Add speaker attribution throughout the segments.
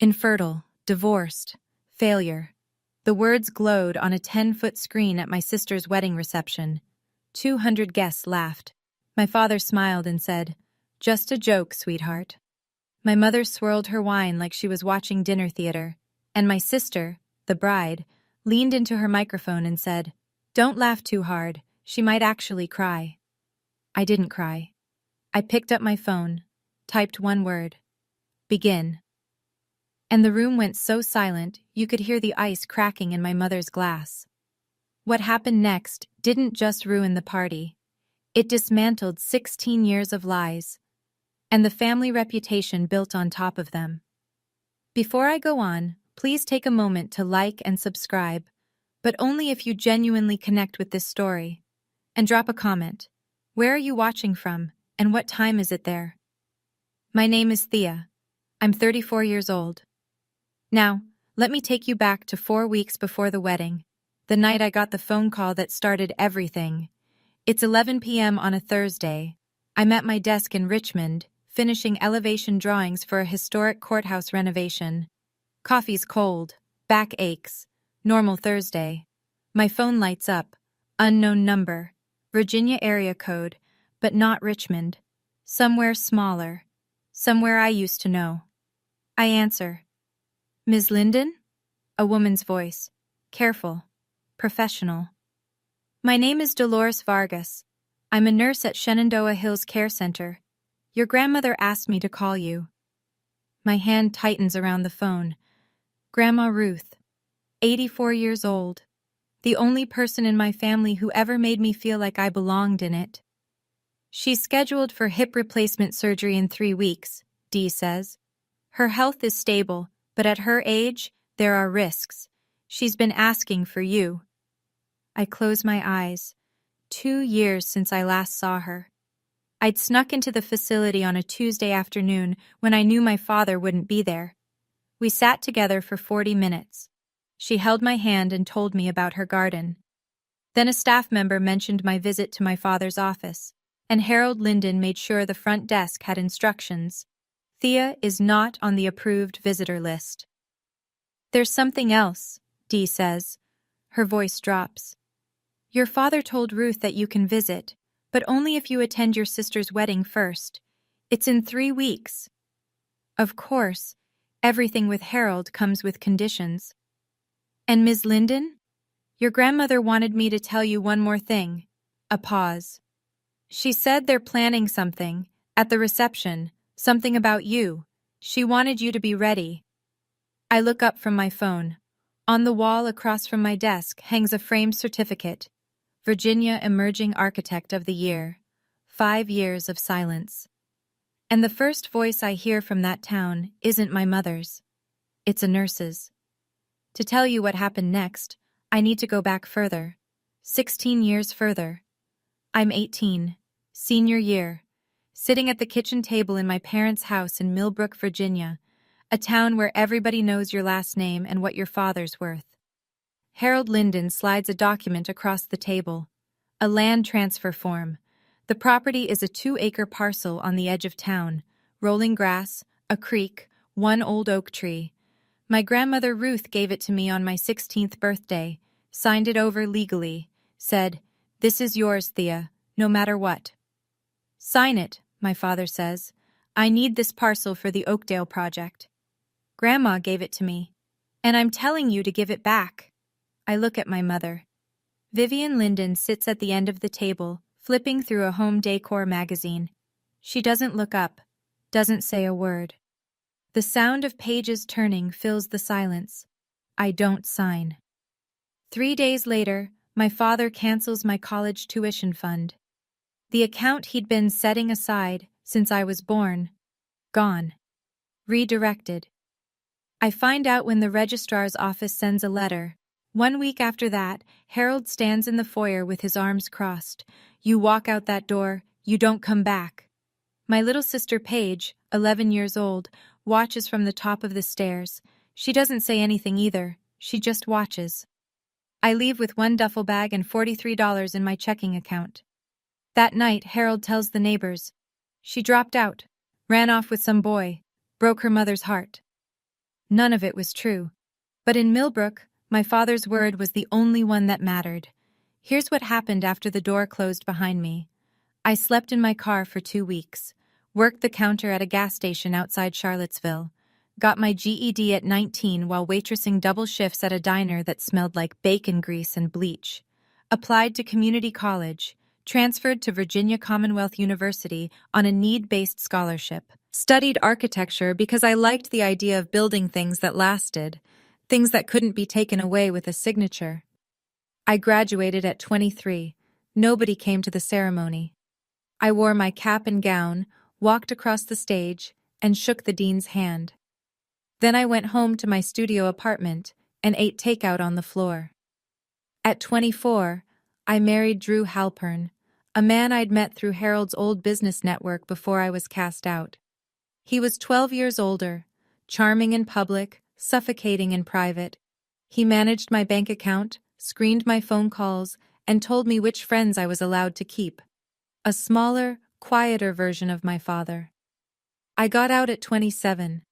Speaker 1: Infertile, divorced, failure. The words glowed on a 10-foot screen at my sister's wedding reception. 200 guests laughed. My father smiled and said, "Just a joke, sweetheart." My mother swirled her wine like she was watching dinner theater, and my sister, the bride, leaned into her microphone and said, "Don't laugh too hard, she might actually cry." I didn't cry. I picked up my phone, typed one word, "Begin." And the room went so silent you could hear the ice cracking in my mother's glass. What happened next didn't just ruin the party. It dismantled 16 years of lies, and the family reputation built on top of them. Before I go on, please take a moment to like and subscribe, but only if you genuinely connect with this story. And drop a comment. Where are you watching from, and what time is it there? My name is Thea. I'm 34 years old. Now, let me take you back to 4 weeks before the wedding, the night I got the phone call that started everything. It's 11 p.m. on a Thursday. I'm at my desk in Richmond, finishing elevation drawings for a historic courthouse renovation. Coffee's cold, back aches. Normal Thursday. My phone lights up. Unknown number. Virginia area code, but not Richmond. Somewhere smaller. Somewhere I used to know. I answer. "Ms. Linden?" A woman's voice. Careful. Professional. "My name is Dolores Vargas. I'm a nurse at Shenandoah Hills Care Center. Your grandmother asked me to call you." My hand tightens around the phone. Grandma Ruth. 84 years old. The only person in my family who ever made me feel like I belonged in it. "She's scheduled for hip replacement surgery in 3 weeks, Dee says. Her health is stable, but at her age, there are risks. She's been asking for you." I close my eyes. 2 years since I last saw her. I'd snuck into the facility on a Tuesday afternoon when I knew my father wouldn't be there. We sat together for 40 minutes. She held my hand and told me about her garden. Then a staff member mentioned my visit to my father's office, and Harold Linden made sure the front desk had instructions. Thea is not on the approved visitor list. "There's something else," Dee says. Her voice drops. "Your father told Ruth that you can visit, but only if you attend your sister's wedding first. It's in 3 weeks." Of course, everything with Harold comes with conditions. "And Ms. Linden? Your grandmother wanted me to tell you one more thing." A pause. "She said they're planning something, at the reception, something about you. She wanted you to be ready." I look up from my phone. On the wall across from my desk hangs a framed certificate. Virginia Emerging Architect of the Year. 5 years of silence. And the first voice I hear from that town isn't my mother's. It's a nurse's. To tell you what happened next, I need to go back further. 16 years further. I'm 18, senior year, sitting at the kitchen table in my parents' house in Millbrook, Virginia, a town where everybody knows your last name and what your father's worth. Harold Linden slides a document across the table. A land transfer form. The property is a 2-acre parcel on the edge of town. Rolling grass, a creek, 1 old oak tree. My grandmother Ruth gave it to me on my 16th birthday, signed it over legally, said, "This is yours, Thea, no matter what." "Sign it," my father says. "I need this parcel for the Oakdale project." "Grandma gave it to me, and I'm telling you to give it back." I look at my mother. Vivian Linden sits at the end of the table, flipping through a home decor magazine. She doesn't look up, doesn't say a word. The sound of pages turning fills the silence. I don't sign. 3 days later, my father cancels my college tuition fund. The account he'd been setting aside since I was born. Gone. Redirected. I find out when the registrar's office sends a letter. 1 week after that, Harold stands in the foyer with his arms crossed. "You walk out that door, you don't come back." My little sister Paige, 11 years old, watches from the top of the stairs. She doesn't say anything either, she just watches. I leave with 1 duffel bag and $43 in my checking account. That night, Harold tells the neighbors. "She dropped out, ran off with some boy, broke her mother's heart." None of it was true. But in Millbrook, my father's word was the only one that mattered. Here's what happened after the door closed behind me. I slept in my car for 2 weeks, worked the counter at a gas station outside Charlottesville, got my GED at 19 while waitressing double shifts at a diner that smelled like bacon grease and bleach, applied to community college, transferred to Virginia Commonwealth University on a need-based scholarship, studied architecture because I liked the idea of building things that lasted, things that couldn't be taken away with a signature. I graduated at 23. Nobody came to the ceremony. I wore my cap and gown, walked across the stage, and shook the dean's hand. Then I went home to my studio apartment and ate takeout on the floor. At 24, I married Drew Halpern, a man I'd met through Harold's old business network before I was cast out. He was 12 years older, charming in public, suffocating in private. He managed my bank account, screened my phone calls, and told me which friends I was allowed to keep. A smaller, quieter version of my father. I got out at 27.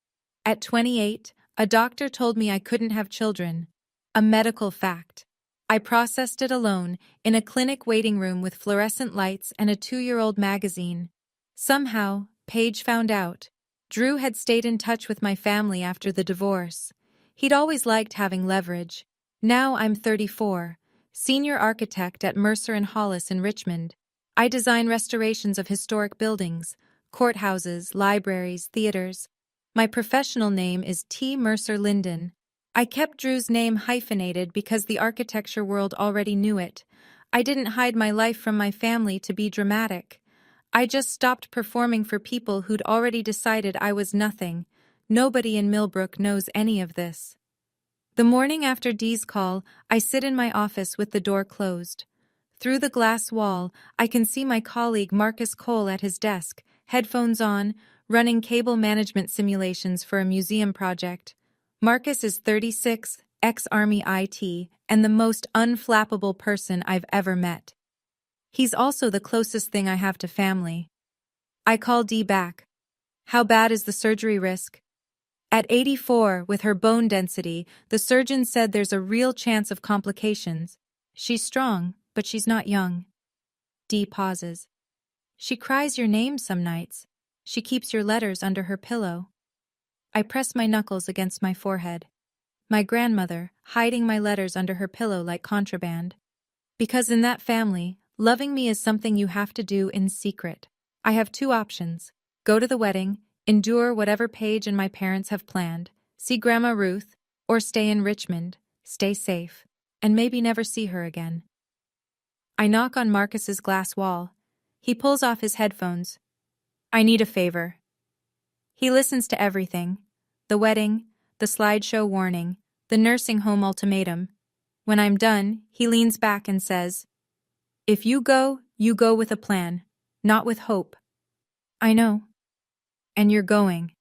Speaker 1: At 28, a doctor told me I couldn't have children. A medical fact. I processed it alone, in a clinic waiting room with fluorescent lights and a 2-year-old magazine. Somehow, Paige found out. Drew had stayed in touch with my family after the divorce. He'd always liked having leverage. Now I'm 34, senior architect at Mercer & Hollis in Richmond. I design restorations of historic buildings, courthouses, libraries, theaters. My professional name is T. Mercer Linden. I kept Drew's name hyphenated because the architecture world already knew it. I didn't hide my life from my family to be dramatic. I just stopped performing for people who'd already decided I was nothing. Nobody in Millbrook knows any of this. The morning after Dee's call, I sit in my office with the door closed. Through the glass wall, I can see my colleague Marcus Cole at his desk, headphones on, running cable management simulations for a museum project. Marcus is 36, ex-Army IT, and the most unflappable person I've ever met. He's also the closest thing I have to family. I call Dee back. How bad is the surgery risk? At 84, with her bone density, the surgeon said there's a real chance of complications. She's strong, but she's not young. Dee pauses. She cries your name some nights. She keeps your letters under her pillow. I press my knuckles against my forehead. My grandmother, hiding my letters under her pillow like contraband. Because in that family, loving me is something you have to do in secret. I have 2 options. Go to the wedding, endure whatever Paige and my parents have planned, see Grandma Ruth, or stay in Richmond, stay safe, and maybe never see her again. I knock on Marcus's glass wall. He pulls off his headphones. I need a favor. He listens to everything. The wedding, the slideshow warning, the nursing home ultimatum. When I'm done, he leans back and says, "If you go with a plan, not with hope." I know. And you're going.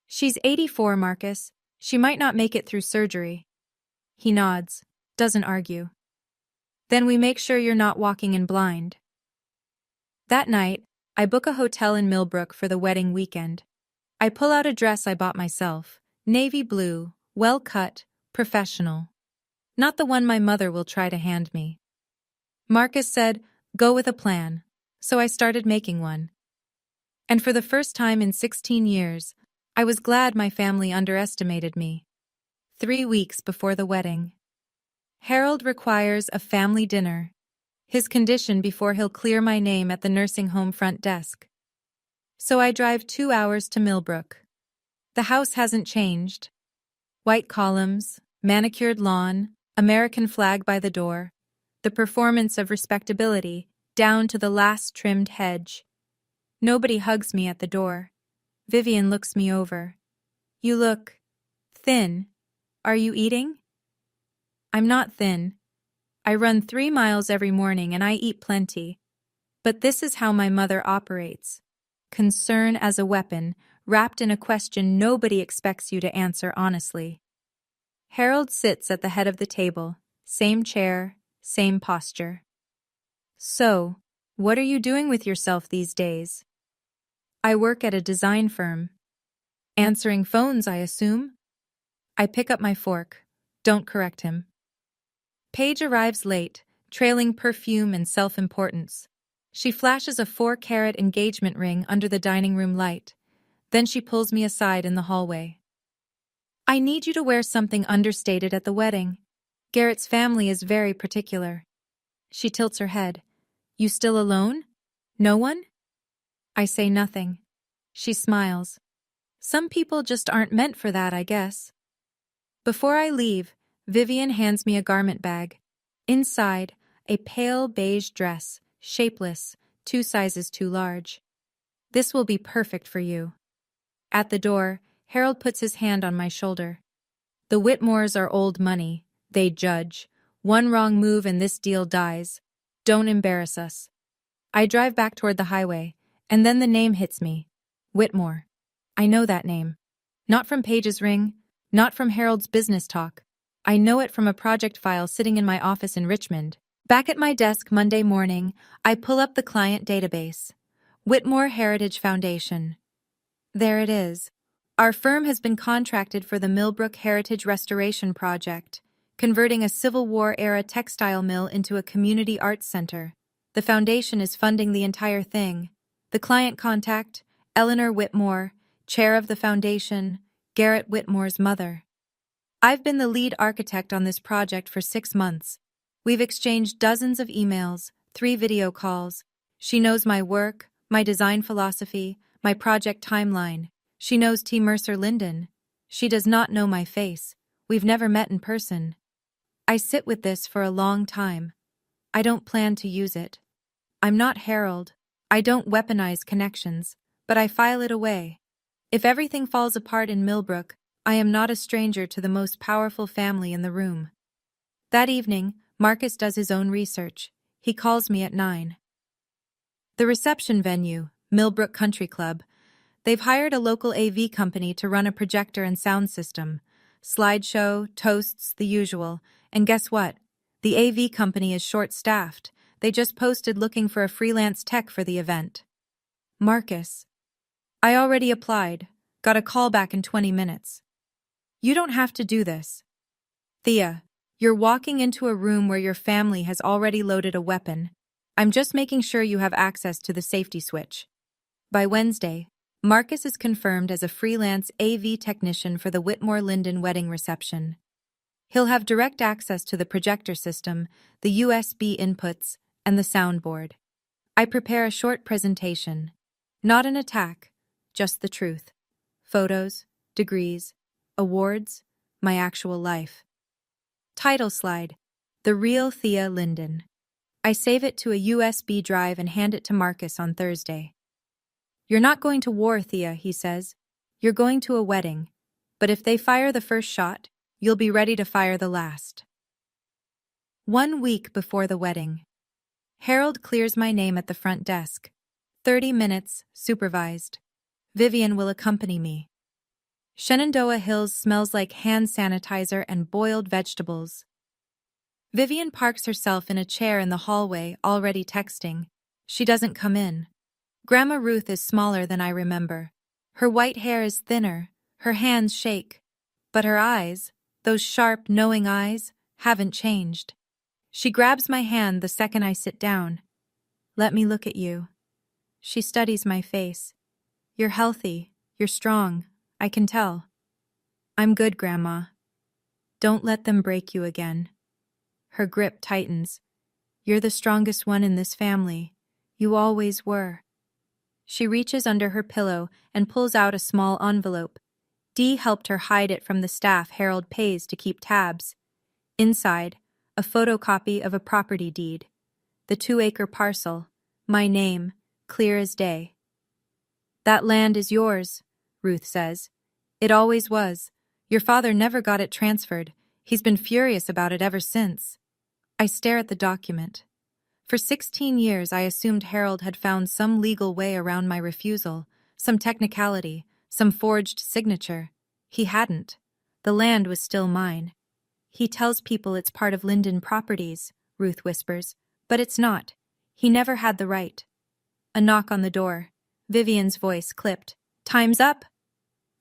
Speaker 1: She's 84, Marcus. She might not make it through surgery. He nods, doesn't argue. Then we make sure you're not walking in blind. That night, I book a hotel in Millbrook for the wedding weekend. I pull out a dress I bought myself, navy blue, well-cut, professional. Not the one my mother will try to hand me. Marcus said, "Go with a plan," so I started making one. And for the first time in 16 years, I was glad my family underestimated me. 3 weeks before the wedding. Harold requires a family dinner. His condition before he'll clear my name at the nursing home front desk. So I drive 2 hours to Millbrook. The house hasn't changed. White columns, manicured lawn, American flag by the door. The performance of respectability, down to the last trimmed hedge. Nobody hugs me at the door. Vivian looks me over. "You look thin. Are you eating?" I'm not thin. I run 3 miles every morning and I eat plenty. But this is how my mother operates. Concern as a weapon, wrapped in a question nobody expects you to answer honestly. Harold sits at the head of the table, same chair, same posture. "So, what are you doing with yourself these days?" "I work at a design firm." "Answering phones, I assume?" I pick up my fork. Don't correct him. Paige arrives late, trailing perfume and self-importance. She flashes a 4-carat engagement ring under the dining room light. Then she pulls me aside in the hallway. I need you to wear something understated at the wedding. Garrett's family is very particular. She tilts her head. You still alone? No one? I say nothing. She smiles. Some people just aren't meant for that, I guess. Before I leave, Vivian hands me a garment bag. Inside, a pale beige dress, shapeless, 2 sizes too large. This will be perfect for you. At the door, Harold puts his hand on my shoulder. The Whitmores are old money. They judge. One wrong move and this deal dies. Don't embarrass us. I drive back toward the highway, and then the name hits me. Whitmore. I know that name. Not from Paige's ring, not from Harold's business talk. I know it from a project file sitting in my office in Richmond. Back at my desk Monday morning, I pull up the client database. Whitmore Heritage Foundation. There it is. Our firm has been contracted for the Millbrook Heritage Restoration Project, converting a Civil War-era textile mill into a community arts center. The foundation is funding the entire thing. The client contact, Eleanor Whitmore, chair of the foundation, Garrett Whitmore's mother. I've been the lead architect on this project for 6 months. We've exchanged dozens of emails, 3 video calls. She knows my work, my design philosophy, my project timeline. She knows T. Mercer Linden. She does not know my face. We've never met in person. I sit with this for a long time. I don't plan to use it. I'm not Harold. I don't weaponize connections, but I file it away. If everything falls apart in Millbrook, I am not a stranger to the most powerful family in the room. That evening, Marcus does his own research. He calls me at 9. The reception venue, Millbrook Country Club. They've hired a local AV company to run a projector and sound system. Slideshow, toasts, the usual. And guess what? The AV company is short-staffed. They just posted looking for a freelance tech for the event. Marcus. I already applied. Got a call back in 20 minutes. You don't have to do this. Thea, you're walking into a room where your family has already loaded a weapon. I'm just making sure you have access to the safety switch. By Wednesday, Marcus is confirmed as a freelance AV technician for the Whitmore Linden wedding reception. He'll have direct access to the projector system, the USB inputs, and the soundboard. I prepare a short presentation. Not an attack, just the truth. Photos, degrees, awards, my actual life. Title slide, The Real Thea Linden. I save it to a USB drive and hand it to Marcus on Thursday. You're not going to war, Thea, he says. You're going to a wedding. But if they fire the first shot, you'll be ready to fire the last. 1 week before the wedding. Harold clears my name at the front desk. 30 minutes, supervised. Vivian will accompany me. Shenandoah Hills smells like hand sanitizer and boiled vegetables. Vivian parks herself in a chair in the hallway, already texting. She doesn't come in. Grandma Ruth is smaller than I remember. Her white hair is thinner, her hands shake. But her eyes, those sharp, knowing eyes, haven't changed. She grabs my hand the second I sit down. Let me look at you. She studies my face. You're healthy, you're strong, I can tell. I'm good, Grandma. Don't let them break you again. Her grip tightens. You're the strongest one in this family. You always were. She reaches under her pillow and pulls out a small envelope. Dee helped her hide it from the staff Harold pays to keep tabs. Inside, a photocopy of a property deed. The 2-acre parcel. My name, clear as day. That land is yours, Ruth says. It always was. Your father never got it transferred. He's been furious about it ever since. I stare at the document. For 16 years, I assumed Harold had found some legal way around my refusal, some technicality, some forged signature. He hadn't. The land was still mine. He tells people it's part of Linden Properties, Ruth whispers, but it's not. He never had the right. A knock on the door. Vivian's voice clipped. Time's up!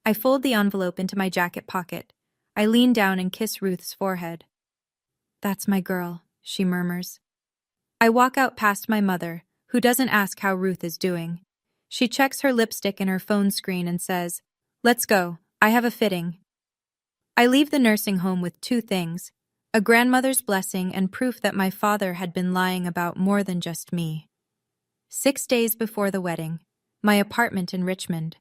Speaker 1: I fold the envelope into my jacket pocket. I lean down and kiss Ruth's forehead. "That's my girl," she murmurs. I walk out past my mother, who doesn't ask how Ruth is doing. She checks her lipstick and her phone screen and says, "Let's go, I have a fitting." I leave the nursing home with two things: a grandmother's blessing and proof that my father had been lying about more than just me. 6 days before the wedding, my apartment in Richmond.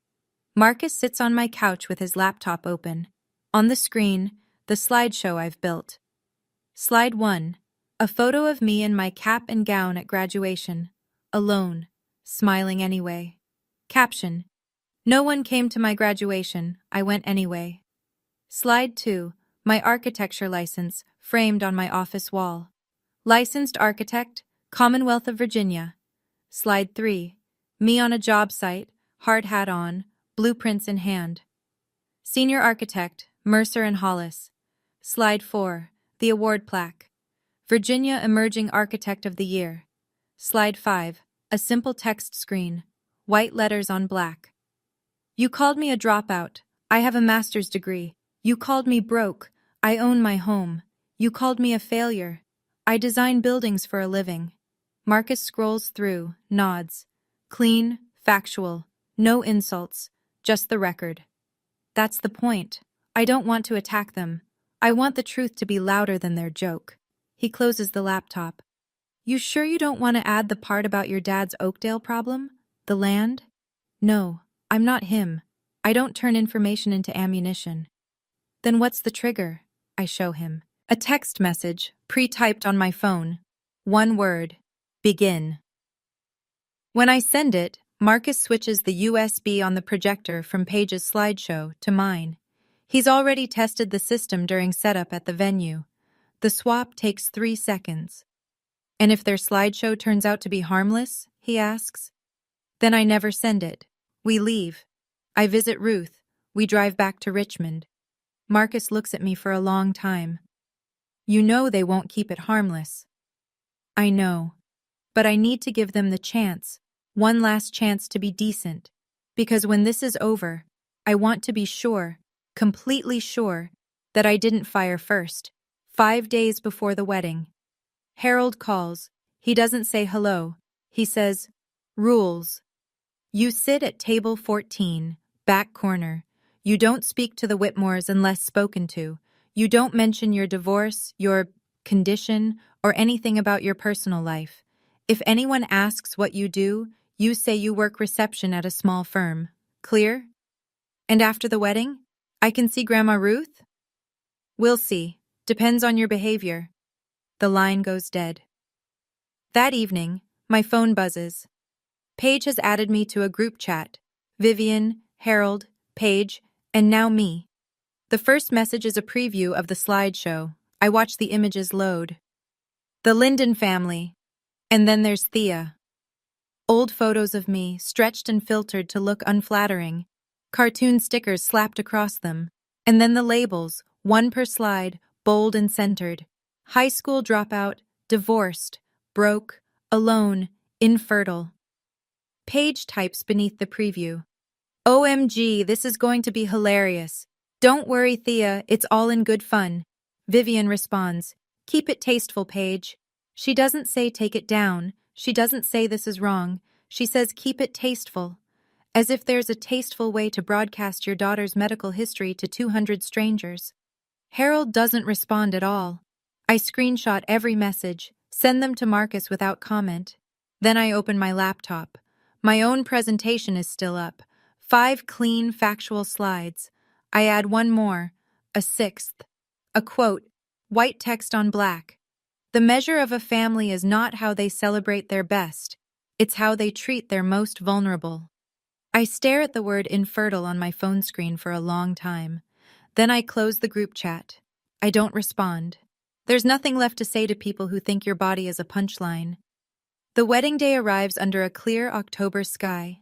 Speaker 1: Marcus sits on my couch with his laptop open. On the screen, the slideshow I've built. Slide 1. A photo of me in my cap and gown at graduation. Alone. Smiling anyway. Caption: "No one came to my graduation, I went anyway." Slide 2. My architecture license, framed on my office wall. Licensed architect, Commonwealth of Virginia. Slide 3. Me on a job site, hard hat on, blueprints in hand. Senior architect, Mercer and Hollis. Slide 4. The award plaque. Virginia Emerging Architect of the Year. Slide 5. A simple text screen. White letters on black. "You called me a dropout. I have a master's degree. You called me broke. I own my home. You called me a failure. I design buildings for a living." Marcus scrolls through, nods. Clean, factual, no insults, just the record. That's the point. I don't want to attack them. I want the truth to be louder than their joke. He closes the laptop. "You sure you don't want to add the part about your dad's Oakdale problem? The land?" "No, I'm not him. I don't turn information into ammunition." "Then what's the trigger?" I show him. A text message, pre-typed on my phone. One word: begin. When I send it, Marcus switches the USB on the projector from Paige's slideshow to mine. He's already tested the system during setup at the venue. The swap takes 3 seconds. "And if their slideshow turns out to be harmless?" he asks. "Then I never send it. We leave. I visit Ruth. We drive back to Richmond." Marcus looks at me for a long time. "You know they won't keep it harmless." "I know. But I need to give them the chance, one last chance to be decent. Because when this is over, I want to be sure, completely sure, that I didn't fire first, 5 days before the wedding." Harold calls. He doesn't say hello. He says, "Rules. You sit at table 14, back corner. You don't speak to the Whitmores unless spoken to. You don't mention your divorce, your condition, or anything about your personal life. If anyone asks what you do, you say you work reception at a small firm. Clear? And after the wedding, I can see Grandma Ruth?" "We'll see. Depends on your behavior." The line goes dead. That evening, my phone buzzes. Paige has added me to a group chat. Vivian, Harold, Paige, and now me. The first message is a preview of the slideshow. I watch the images load. The Linden family. And then there's Thea. Old photos of me, stretched and filtered to look unflattering. Cartoon stickers slapped across them. And then the labels, one per slide, bold and centered. High school dropout, divorced, broke, alone, infertile. Paige types beneath the preview. "OMG, this is going to be hilarious. Don't worry, Thea, it's all in good fun." Vivian responds, "Keep it tasteful, Paige." She doesn't say take it down. She doesn't say this is wrong. She says keep it tasteful. As if there's a tasteful way to broadcast your daughter's medical history to 200 strangers. Harold doesn't respond at all. I screenshot every message, send them to Marcus without comment. Then I open my laptop. My own presentation is still up. 5 clean, factual slides. I add one more, a 6th. A quote, white text on black. "The measure of a family is not how they celebrate their best. It's how they treat their most vulnerable." I stare at the word infertile on my phone screen for a long time. Then I close the group chat. I don't respond. There's nothing left to say to people who think your body is a punchline. The wedding day arrives under a clear October sky.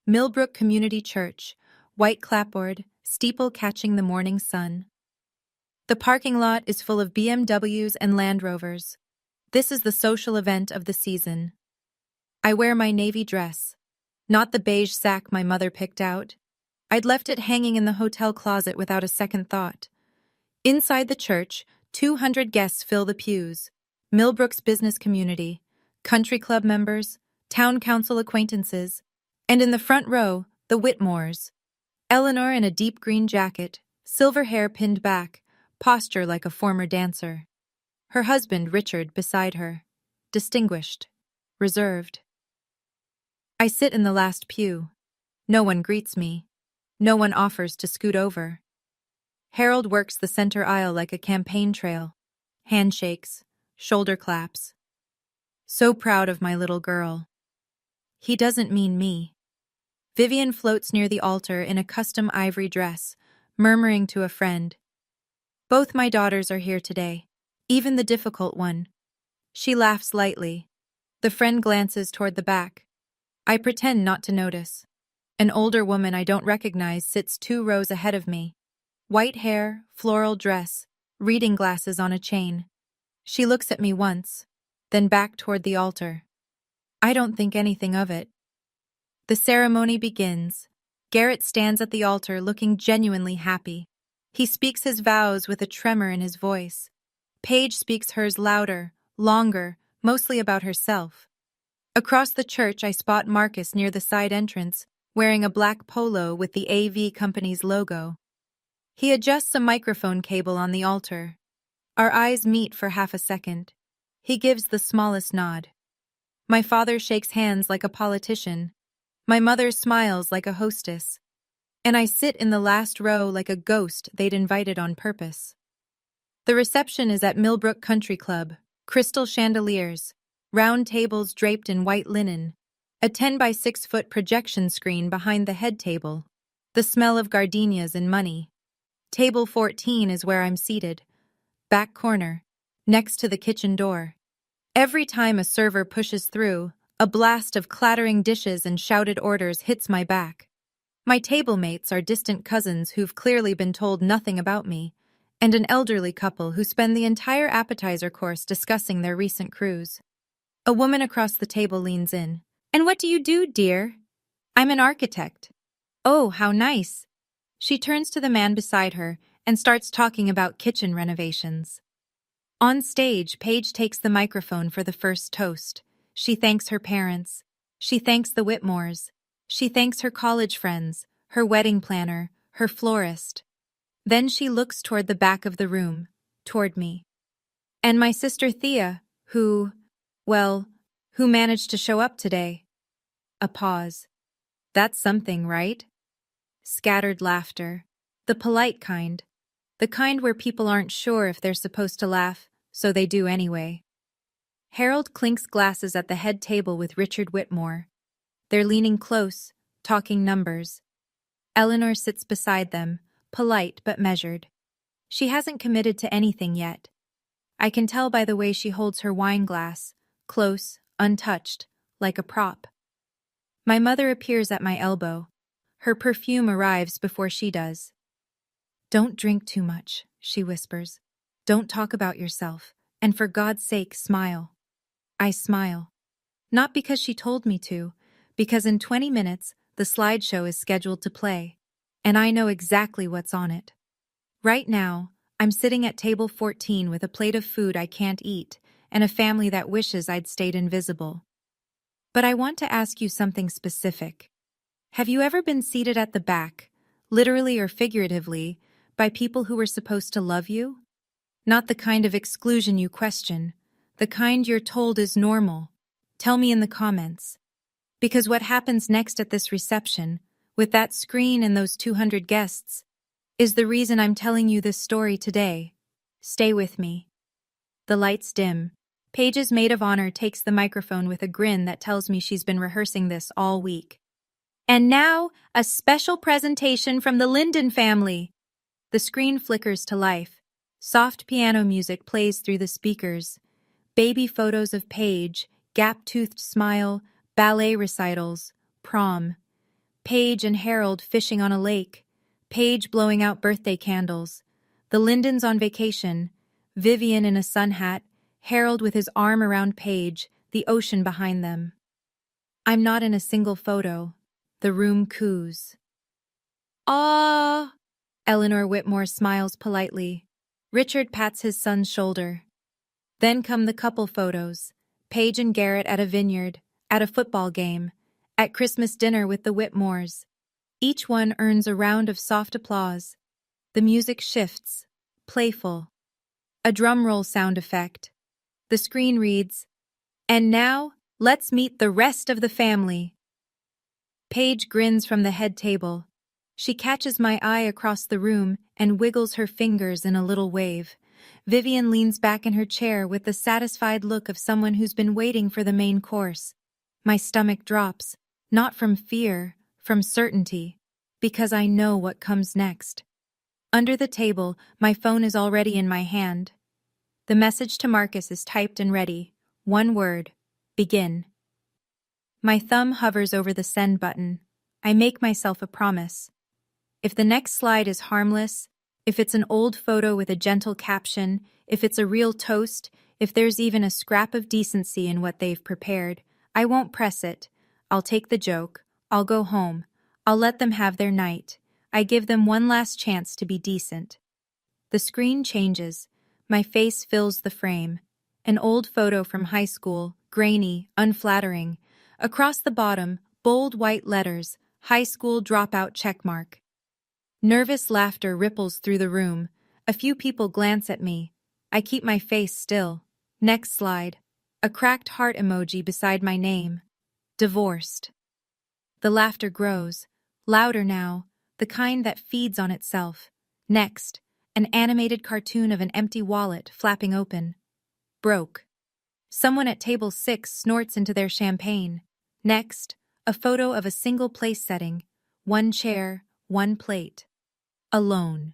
Speaker 1: Millbrook Community Church, white clapboard, steeple catching the morning sun. The parking lot is full of BMWs and Land Rovers. This is the social event of the season. I wear my navy dress, not the beige sack my mother picked out. I'd left it hanging in the hotel closet without a second thought. Inside the church, 200 guests fill the pews. Millbrook's business community, country club members, town council acquaintances, and in the front row, the Whitmores. Eleanor in a deep green jacket, silver hair pinned back, posture like a former dancer. Her husband, Richard, beside her. Distinguished. Reserved. I sit in the last pew. No one greets me. No one offers to scoot over. Harold works the center aisle like a campaign trail. Handshakes, shoulder claps. So proud of my little girl. He doesn't mean me. Vivian floats near the altar in a custom ivory dress, murmuring to a friend. Both my daughters are here today, even the difficult one. She laughs lightly. The friend glances toward the back. I pretend not to notice. An older woman I don't recognize sits 2 rows ahead of me. White hair, floral dress, reading glasses on a chain. She looks at me once, then back toward the altar. I don't think anything of it. The ceremony begins. Garrett stands at the altar looking genuinely happy. He speaks his vows with a tremor in his voice. Paige speaks hers louder, longer, mostly about herself. Across the church, I spot Marcus near the side entrance, wearing a black polo with the AV company's logo. He adjusts a microphone cable on the altar. Our eyes meet for half a second. He gives the smallest nod. My father shakes hands like a politician. My mother smiles like a hostess. And I sit in the last row like a ghost they'd invited on purpose. The reception is at Millbrook Country Club. Crystal chandeliers, round tables draped in white linen, a 10 by 6 foot projection screen behind the head table, the smell of gardenias and money. Table 14 is where I'm seated, back corner, next to the kitchen door. Every time a server pushes through, a blast of clattering dishes and shouted orders hits my back. My table mates are distant cousins who've clearly been told nothing about me, and an elderly couple who spend the entire appetizer course discussing their recent cruise. A woman across the table leans in. "And what do you do, dear?" "I'm an architect." "Oh, how nice." She turns to the man beside her and starts talking about kitchen renovations. On stage, Paige takes the microphone for the first toast. She thanks her parents. She thanks the Whitmores. She thanks her college friends, her wedding planner, her florist. Then she looks toward the back of the room, toward me. "And my sister Thea, who managed to show up today." A pause. "That's something, right?" Scattered laughter. The polite kind. The kind where people aren't sure if they're supposed to laugh, so they do anyway. Harold clinks glasses at the head table with Richard Whitmore. They're leaning close, talking numbers. Eleanor sits beside them, polite but measured. She hasn't committed to anything yet. I can tell by the way she holds her wine glass, close, untouched, like a prop. My mother appears at my elbow. Her perfume arrives before she does. "Don't drink too much," she whispers. "Don't talk about yourself, and for God's sake, smile." I smile. Not because she told me to, because in 20 minutes, the slideshow is scheduled to play, and I know exactly what's on it. Right now, I'm sitting at table 14 with a plate of food I can't eat and a family that wishes I'd stayed invisible. But I want to ask you something specific. Have you ever been seated at the back, literally or figuratively, by people who were supposed to love you? Not the kind of exclusion you question, the kind you're told is normal. Tell me in the comments. Because what happens next at this reception, with that screen and those 200 guests, is the reason I'm telling you this story today. Stay with me. The lights dim. Paige's maid of honor takes the microphone with a grin that tells me she's been rehearsing this all week. "And now, a special presentation from the Linden family." The screen flickers to life. Soft piano music plays through the speakers. Baby photos of Paige, gap-toothed smile, ballet recitals, prom. Paige and Harold fishing on a lake. Paige blowing out birthday candles. The Lindens on vacation. Vivian in a sun hat. Harold with his arm around Paige, the ocean behind them. I'm not in a single photo. The room coos. "Ah!" Eleanor Whitmore smiles politely. Richard pats his son's shoulder. Then come the couple photos. Paige and Garrett at a vineyard, at a football game, at Christmas dinner with the Whitmores. Each one earns a round of soft applause. The music shifts, playful. A drum roll sound effect. The screen reads, "And now, let's meet the rest of the family." Paige grins from the head table. She catches my eye across the room and wiggles her fingers in a little wave. Vivian leans back in her chair with the satisfied look of someone who's been waiting for the main course. My stomach drops, not from fear, from certainty, because I know what comes next. Under the table, my phone is already in my hand. The message to Marcus is typed and ready. One word: begin. My thumb hovers over the send button. I make myself a promise. If the next slide is harmless, if it's an old photo with a gentle caption, if it's a real toast, if there's even a scrap of decency in what they've prepared, I won't press it. I'll take the joke. I'll go home. I'll let them have their night. I give them one last chance to be decent. The screen changes. My face fills the frame. An old photo from high school, grainy, unflattering. Across the bottom, bold white letters, high school dropout checkmark. Nervous laughter ripples through the room. A few people glance at me. I keep my face still. Next slide. A cracked heart emoji beside my name. Divorced. The laughter grows. Louder now. The kind that feeds on itself. Next. An animated cartoon of an empty wallet flapping open. Broke. Someone at table 6 snorts into their champagne. Next. A photo of a single place setting. One chair, one plate. Alone.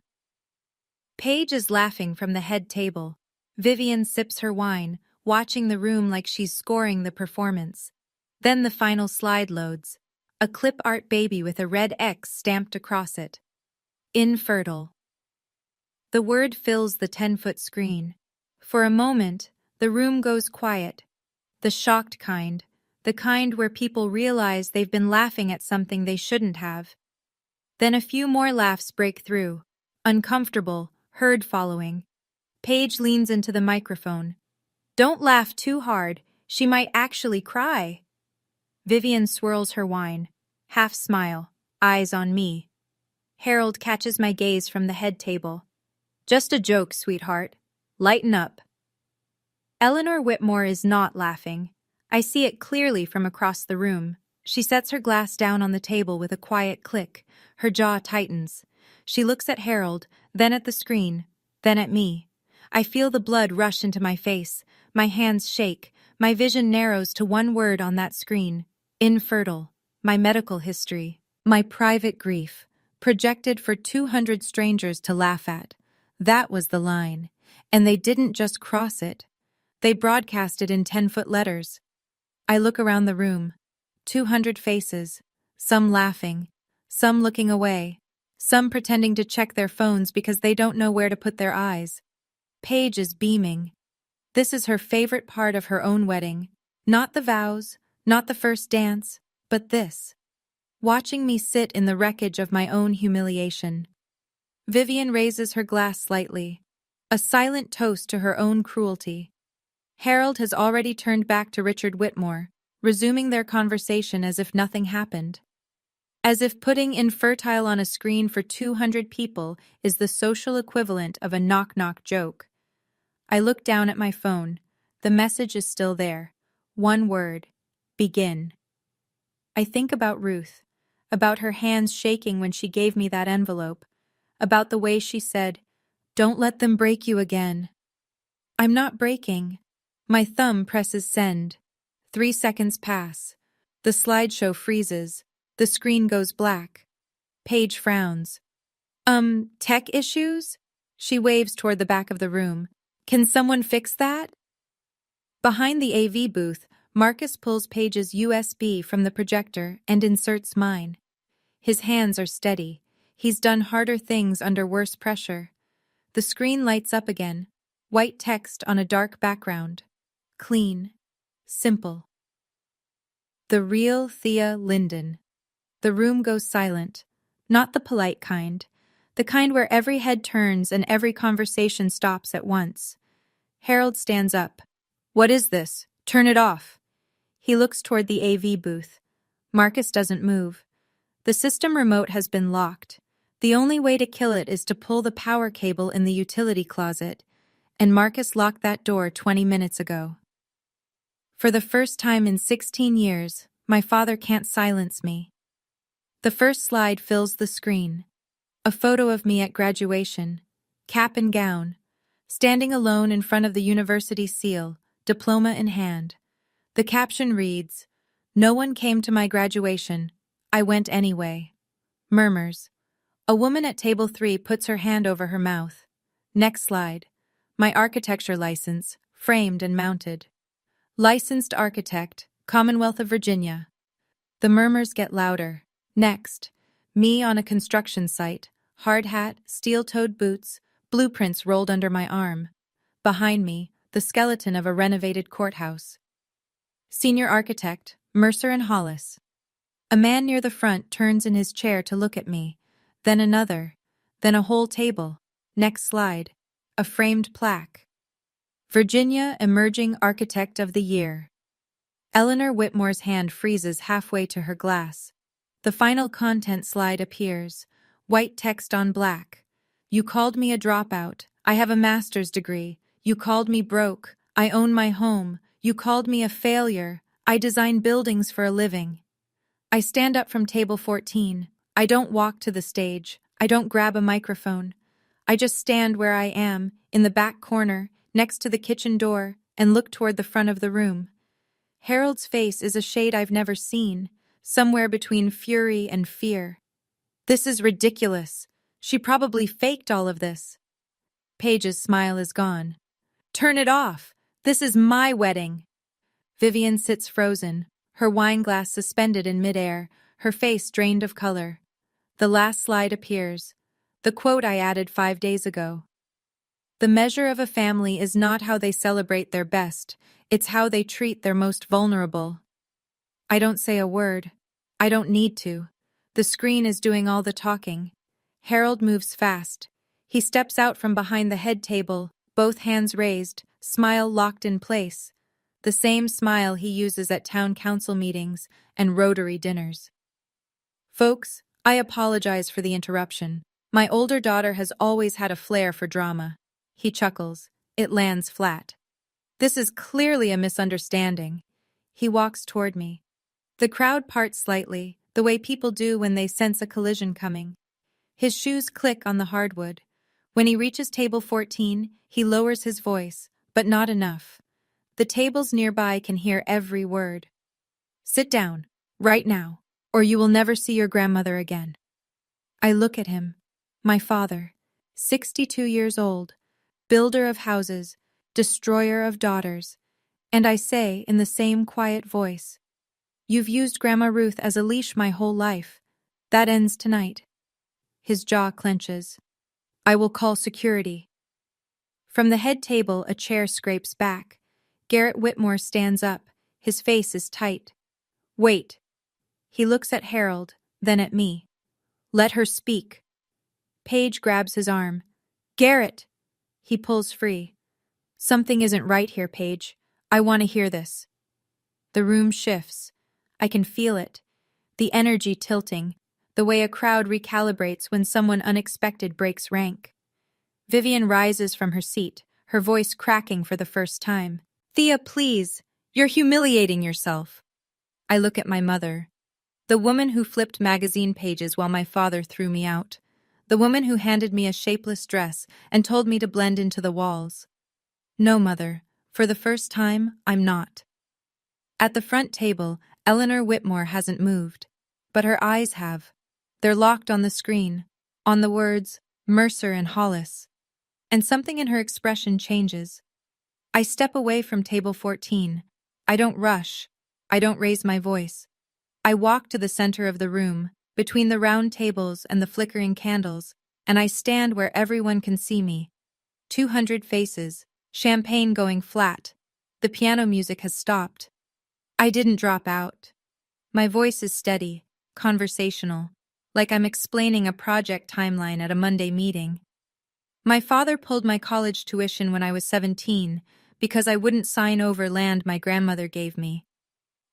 Speaker 1: Paige is laughing from the head table. Vivian sips her wine, watching the room like she's scoring the performance. Then the final slide loads. A clip art baby with a red X stamped across it. Infertile. The word fills the 10-foot screen. For a moment, the room goes quiet. The shocked kind. The kind where people realize they've been laughing at something they shouldn't have. Then a few more laughs break through. Uncomfortable, herd following. Paige leans into the microphone. "Don't laugh too hard. She might actually cry." Vivian swirls her wine. Half smile, eyes on me. Harold catches my gaze from the head table. "Just a joke, sweetheart. Lighten up." Eleanor Whitmore is not laughing. I see it clearly from across the room. She sets her glass down on the table with a quiet click. Her jaw tightens. She looks at Harold, then at the screen, then at me. I feel the blood rush into my face. My hands shake. My vision narrows to one word on that screen. Infertile. My medical history. My private grief. Projected for 200 strangers to laugh at. That was the line. And they didn't just cross it. They broadcast it in 10-foot letters. I look around the room. 200 faces. Some laughing. Some looking away. Some pretending to check their phones because they don't know where to put their eyes. Paige is beaming. This is her favorite part of her own wedding. Not the vows, not the first dance, but this. Watching me sit in the wreckage of my own humiliation. Vivian raises her glass slightly. A silent toast to her own cruelty. Harold has already turned back to Richard Whitmore, resuming their conversation as if nothing happened. As if putting Infertile on a screen for 200 people is the social equivalent of a knock-knock joke. I look down at my phone. The message is still there. One word. Begin. I think about Ruth, about her hands shaking when she gave me that envelope, about the way she said, "Don't let them break you again." I'm not breaking. My thumb presses send. 3 seconds pass. The slideshow freezes. The screen goes black. Paige frowns. Tech issues?" She waves toward the back of the room. "Can someone fix that?" Behind the AV booth, Marcus pulls Paige's USB from the projector and inserts mine. His hands are steady. He's done harder things under worse pressure. The screen lights up again. White text on a dark background. Clean. Simple. The real Thea Linden. The room goes silent. Not the polite kind. The kind where every head turns and every conversation stops at once. Harold stands up. What is this? Turn it off. He looks toward the AV booth. Marcus doesn't move. The system remote has been locked. The only way to kill it is to pull the power cable in the utility closet, and Marcus locked that door 20 minutes ago. For the first time in 16 years, my father can't silence me. The first slide fills the screen. A photo of me at graduation, cap and gown, standing alone in front of the university seal, diploma in hand. The caption reads, "No one came to my graduation. I went anyway." Murmurs. A woman at table 3 puts her hand over her mouth. Next slide. My architecture license, framed and mounted. Licensed architect, Commonwealth of Virginia. The murmurs get louder. Next. Me on a construction site, hard hat, steel-toed boots, blueprints rolled under my arm. Behind me, the skeleton of a renovated courthouse. Senior architect, Mercer and Hollis. A man near the front turns in his chair to look at me, then another, then a whole table. Next slide. A framed plaque. Virginia Emerging Architect of the Year. Eleanor Whitmore's hand freezes halfway to her glass. The final content slide appears, white text on black. You called me a dropout. I have a master's degree. You called me broke. I own my home. You called me a failure. I design buildings for a living. I stand up from table 14. I don't walk to the stage. I don't grab a microphone. I just stand where I am, in the back corner, next to the kitchen door, and look toward the front of the room. Harold's face is a shade I've never seen, somewhere between fury and fear. This is ridiculous. She probably faked all of this. Paige's smile is gone. Turn it off. This is my wedding. Vivian sits frozen, her wine glass suspended in midair, her face drained of color. The last slide appears. The quote I added 5 days ago. The measure of a family is not how they celebrate their best, it's how they treat their most vulnerable. I don't say a word. I don't need to. The screen is doing all the talking. Harold moves fast. He steps out from behind the head table, both hands raised, smile locked in place. The same smile he uses at town council meetings and Rotary dinners. Folks, I apologize for the interruption. My older daughter has always had a flair for drama. He chuckles. It lands flat. This is clearly a misunderstanding. He walks toward me. The crowd parts slightly, the way people do when they sense a collision coming. His shoes click on the hardwood. When he reaches table 14, he lowers his voice, but not enough. The tables nearby can hear every word. Sit down, right now, or you will never see your grandmother again. I look at him. My father, 62 years old, builder of houses, destroyer of daughters, and I say in the same quiet voice, "You've used Grandma Ruth as a leash my whole life. That ends tonight." His jaw clenches. I will call security. From the head table, a chair scrapes back. Garrett Whitmore stands up. His face is tight. Wait. He looks at Harold, then at me. Let her speak. Paige grabs his arm. Garrett! He pulls free. Something isn't right here, Paige. I want to hear this. The room shifts. I can feel it. The energy tilting, the way a crowd recalibrates when someone unexpected breaks rank. Vivian rises from her seat, her voice cracking for the first time. Thea, please. You're humiliating yourself. I look at my mother. The woman who flipped magazine pages while my father threw me out. The woman who handed me a shapeless dress and told me to blend into the walls. No, Mother. For the first time, I'm not. At the front table, Eleanor Whitmore hasn't moved. But her eyes have. They're locked on the screen, on the words, Mercer and Hollis. And something in her expression changes. I step away from table 14. I don't rush. I don't raise my voice. I walk to the center of the room, between the round tables and the flickering candles, and I stand where everyone can see me. 200 faces, champagne going flat. The piano music has stopped. I didn't drop out. My voice is steady, conversational. like I'm explaining a project timeline at a Monday meeting. My father pulled my college tuition when I was 17 because I wouldn't sign over land my grandmother gave me.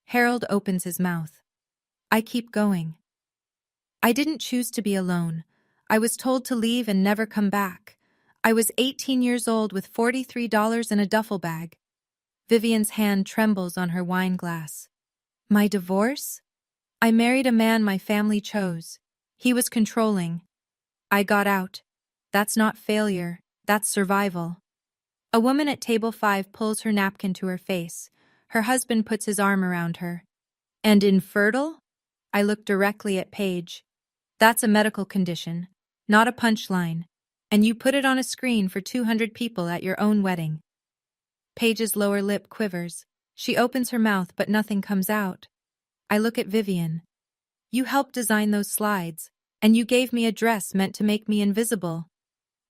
Speaker 1: Harold opens his mouth. I keep going. I didn't choose to be alone. I was told to leave and never come back. I was 18 years old with $43 in a duffel bag. Vivian's hand trembles on her wine glass. My divorce? I married a man my family chose. He was controlling. I got out. That's not failure, that's survival. A woman at table 5 pulls her napkin to her face. Her husband puts his arm around her. And infertile? I look directly at Paige. That's a medical condition, not a punchline. And you put it on a screen for 200 people at your own wedding. Paige's lower lip quivers. She opens her mouth but nothing comes out. I look at Vivian. You helped design those slides, and you gave me a dress meant to make me invisible.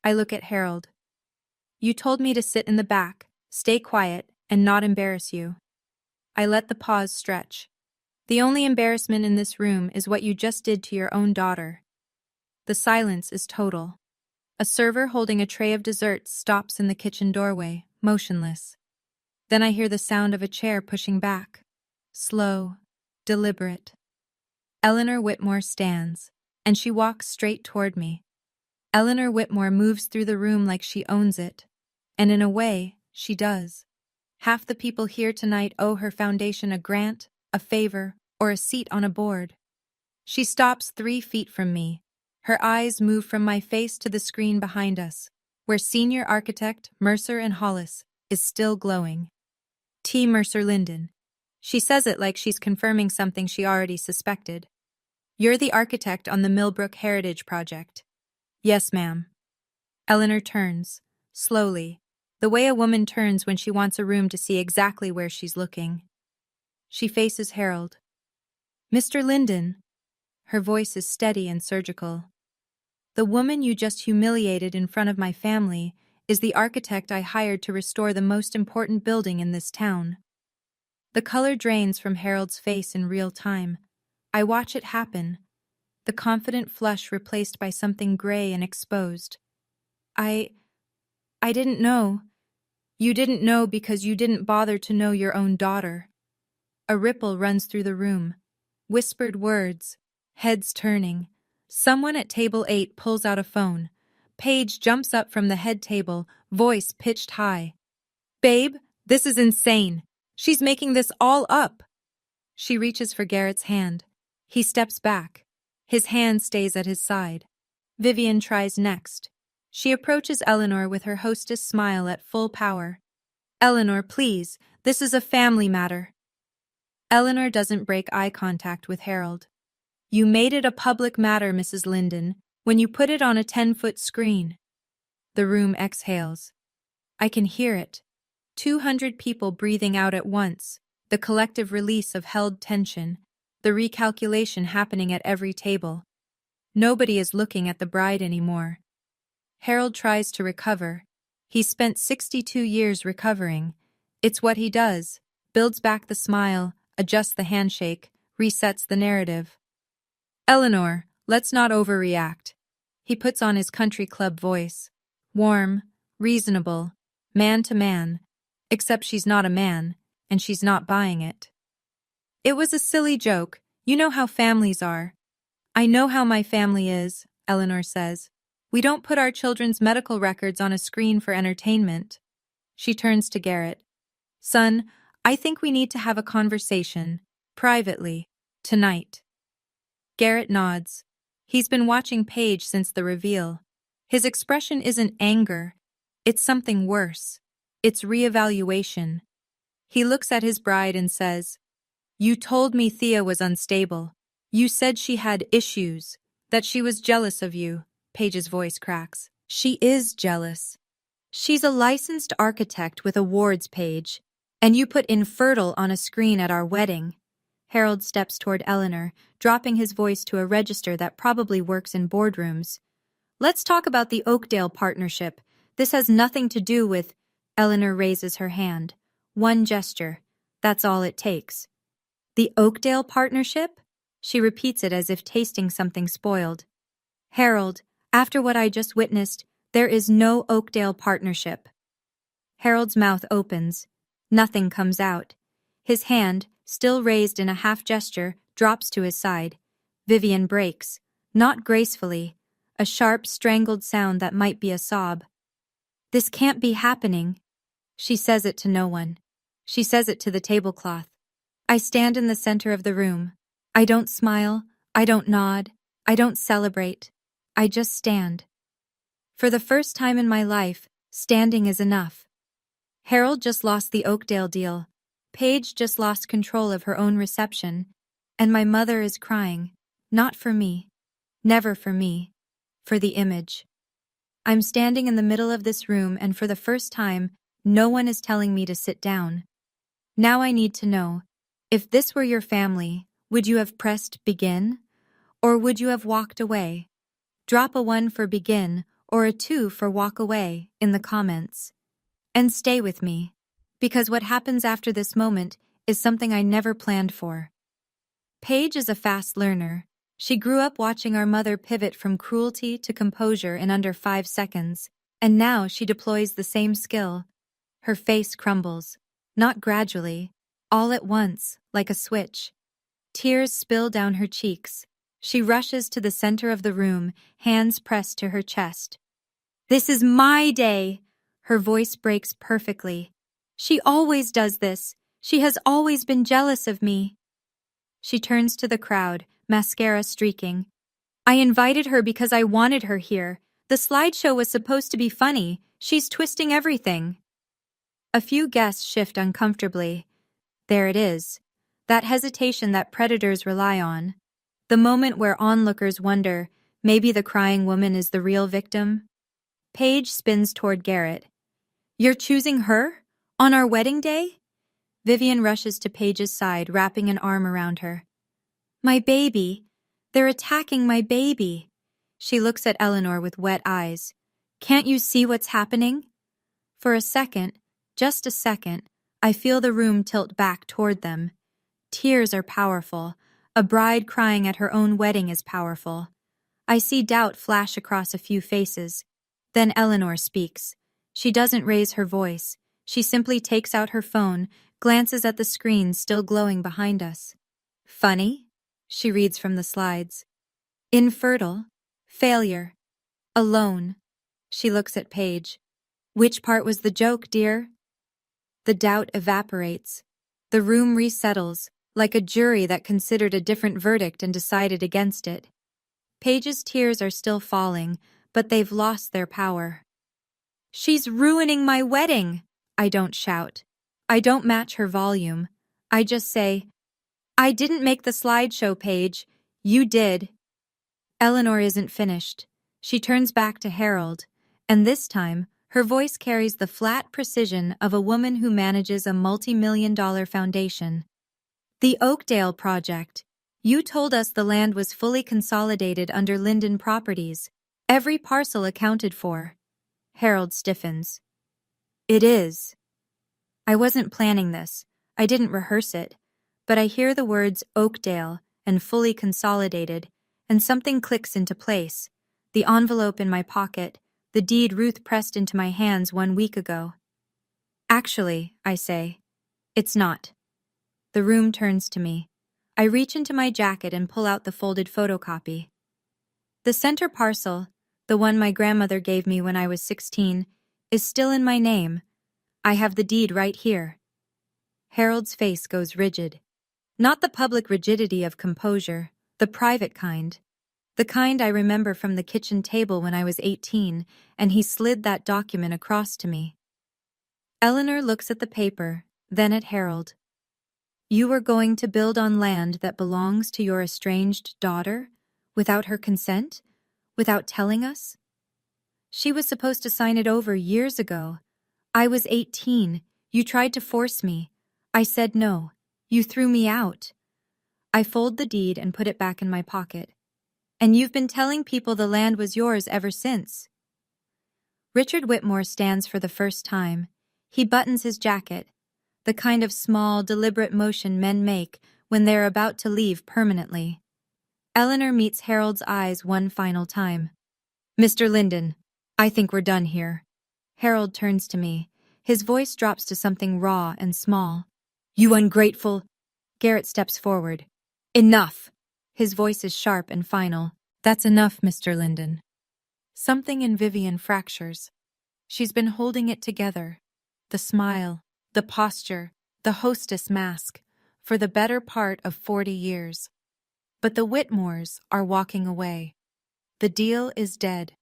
Speaker 1: I look at Harold. You told me to sit in the back, stay quiet, and not embarrass you. I let the pause stretch. The only embarrassment in this room is what you just did to your own daughter. The silence is total. A server holding a tray of desserts stops in the kitchen doorway, motionless. Then I hear the sound of a chair pushing back. Slow, deliberate. Eleanor Whitmore stands, and she walks straight toward me. Eleanor Whitmore moves through the room like she owns it. And in a way, she does. Half the people here tonight owe her foundation a grant, a favor, or a seat on a board. She stops 3 feet from me. Her eyes move from my face to the screen behind us, where senior architect Mercer and Hollis is still glowing. T. Mercer Linden. She says it like she's confirming something she already suspected. You're the architect on the Millbrook Heritage Project. Yes, ma'am. Eleanor turns, slowly, the way a woman turns when she wants a room to see exactly where she's looking. She faces Harold. Mr. Linden. Her voice is steady and surgical. The woman you just humiliated in front of my family is the architect I hired to restore the most important building in this town. The color drains from Harold's face in real time. I watch it happen, the confident flush replaced by something gray and exposed. I didn't know. You didn't know because you didn't bother to know your own daughter. A ripple runs through the room. Whispered words, heads turning. Someone at table 8 pulls out a phone. Paige jumps up from the head table, voice pitched high. Babe, this is insane. She's making this all up. She reaches for Garrett's hand. He steps back. His hand stays at his side. Vivian tries next. She approaches Eleanor with her hostess smile at full power. Eleanor, please, this is a family matter. Eleanor doesn't break eye contact with Harold. You made it a public matter, Mrs. Linden, when you put it on a 10-foot screen. The room exhales. I can hear it. 200 people breathing out at once, the collective release of held tension, the recalculation happening at every table. Nobody is looking at the bride anymore. Harold tries to recover. He's spent 62 years recovering. It's what he does. Builds back the smile, adjusts the handshake, resets the narrative. Eleanor, let's not overreact. He puts on his country club voice. Warm, reasonable, man to man, except she's not a man, and she's not buying it. It was a silly joke. You know how families are. I know how my family is, Eleanor says. We don't put our children's medical records on a screen for entertainment. She turns to Garrett. Son, I think we need to have a conversation, privately, tonight. Garrett nods. He's been watching Paige since the reveal. His expression isn't anger. It's something worse. It's reevaluation. He looks at his bride and says, You told me Thea was unstable. You said she had issues, that she was jealous of you. Paige's voice cracks. She is jealous. She's a licensed architect with awards, Paige, and you put infertile on a screen at our wedding. Harold steps toward Eleanor, dropping his voice to a register that probably works in boardrooms. Let's talk about the Oakdale partnership. This has nothing to do with... Eleanor raises her hand. One gesture. That's all it takes. The Oakdale partnership? She repeats it as if tasting something spoiled. Harold, after what I just witnessed, there is no Oakdale partnership. Harold's mouth opens. Nothing comes out. His hand, still raised in a half gesture, drops to his side. Vivian breaks, not gracefully, a sharp, strangled sound that might be a sob. This can't be happening. She says it to no one. She says it to the tablecloth. I stand in the center of the room. I don't smile. I don't nod. I don't celebrate. I just stand. For the first time in my life, standing is enough. Harold just lost the Oakdale deal. Paige just lost control of her own reception. And my mother is crying. Not for me. Never for me. For the image. I'm standing in the middle of this room, and for the first time, no one is telling me to sit down. Now I need to know, if this were your family, would you have pressed begin? Or would you have walked away? Drop a 1 for begin or a 2 for walk away in the comments. And stay with me, because what happens after this moment is something I never planned for. Paige is a fast learner. She grew up watching our mother pivot from cruelty to composure in under 5 seconds, and now she deploys the same skill. Her face crumbles, not gradually, all at once, like a switch. Tears spill down her cheeks. She rushes to the center of the room, hands pressed to her chest. This is my day! Her voice breaks perfectly. She always does this. She has always been jealous of me. She turns to the crowd, mascara streaking. I invited her because I wanted her here. The slideshow was supposed to be funny. She's twisting everything. A few guests shift uncomfortably. There it is. That hesitation that predators rely on. The moment where onlookers wonder, maybe the crying woman is the real victim. Paige spins toward Garrett. You're choosing her? On our wedding day? Vivian rushes to Paige's side, wrapping an arm around her. My baby. They're attacking my baby. She looks at Eleanor with wet eyes. Can't you see what's happening? For a second, just a second, I feel the room tilt back toward them. Tears are powerful. A bride crying at her own wedding is powerful. I see doubt flash across a few faces. Then Eleanor speaks. She doesn't raise her voice. She simply takes out her phone, glances at the screen still glowing behind us. Funny? She reads from the slides. Infertile. Failure. Alone. She looks at Paige. Which part was the joke, dear? The doubt evaporates. The room resettles, like a jury that considered a different verdict and decided against it. Paige's tears are still falling, but they've lost their power. She's ruining my wedding! I don't shout. I don't match her volume. I just say, I didn't make the slideshow, Paige. You did. Eleanor isn't finished. She turns back to Harold, and this time, her voice carries the flat precision of a woman who manages a multi-million-dollar foundation. The Oakdale Project. You told us the land was fully consolidated under Linden Properties. Every parcel accounted for. Harold stiffens. It is. I wasn't planning this. I didn't rehearse it. But I hear the words Oakdale and fully consolidated, and something clicks into place. The envelope in my pocket, the deed Ruth pressed into my hands 1 week ago. Actually, I say, it's not. The room turns to me. I reach into my jacket and pull out the folded photocopy. The center parcel, the one my grandmother gave me when I was 16, is still in my name. I have the deed right here. Harold's face goes rigid. Not the public rigidity of composure, the private kind. The kind I remember from the kitchen table when I was 18, and he slid that document across to me. Eleanor looks at the paper, then at Harold. You were going to build on land that belongs to your estranged daughter, without her consent? Without telling us? She was supposed to sign it over years ago. I was 18. You tried to force me. I said no. You threw me out. I fold the deed and put it back in my pocket. And you've been telling people the land was yours ever since. Richard Whitmore stands for the first time. He buttons his jacket, the kind of small, deliberate motion men make when they're about to leave permanently. Eleanor meets Harold's eyes one final time. Mr. Linden, I think we're done here. Harold turns to me. His voice drops to something raw and small. You ungrateful. Garrett steps forward. Enough. His voice is sharp and final. That's enough, Mr. Linden. Something in Vivian fractures. She's been holding it together. The smile, the posture, the hostess mask, for the better part of 40 years. But the Whitmores are walking away. The deal is dead.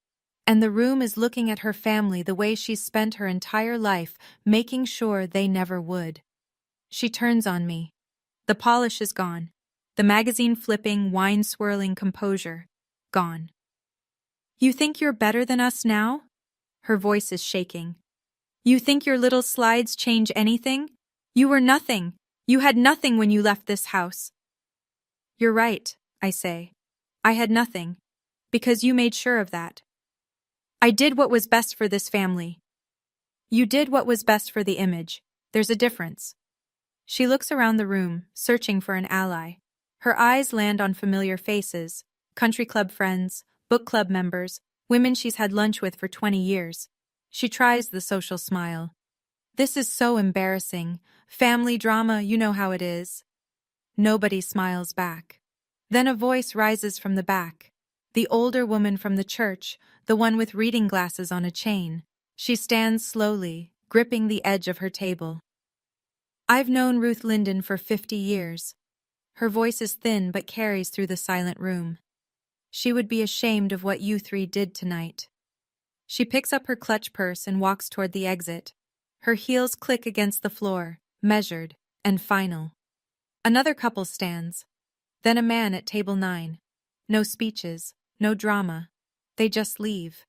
Speaker 1: And the room is looking at her family the way she's spent her entire life, making sure they never would. She turns on me. The polish is gone. The magazine-flipping, wine-swirling composure, gone. You think you're better than us now? Her voice is shaking. You think your little slides change anything? You were nothing. You had nothing when you left this house. You're right, I say. I had nothing. Because you made sure of that. I did what was best for this family. You did what was best for the image. There's a difference. She looks around the room, searching for an ally. Her eyes land on familiar faces, country club friends, book club members, women she's had lunch with for 20 years. She tries the social smile. This is so embarrassing. Family drama, you know how it is. Nobody smiles back. Then a voice rises from the back. The older woman from the church, the one with reading glasses on a chain. She stands slowly, gripping the edge of her table. I've known Ruth Linden for 50 years. Her voice is thin but carries through the silent room. She would be ashamed of what you three did tonight. She picks up her clutch purse and walks toward the exit. Her heels click against the floor, measured and final. Another couple stands. Then a man at table 9. No speeches, no drama. They just leave.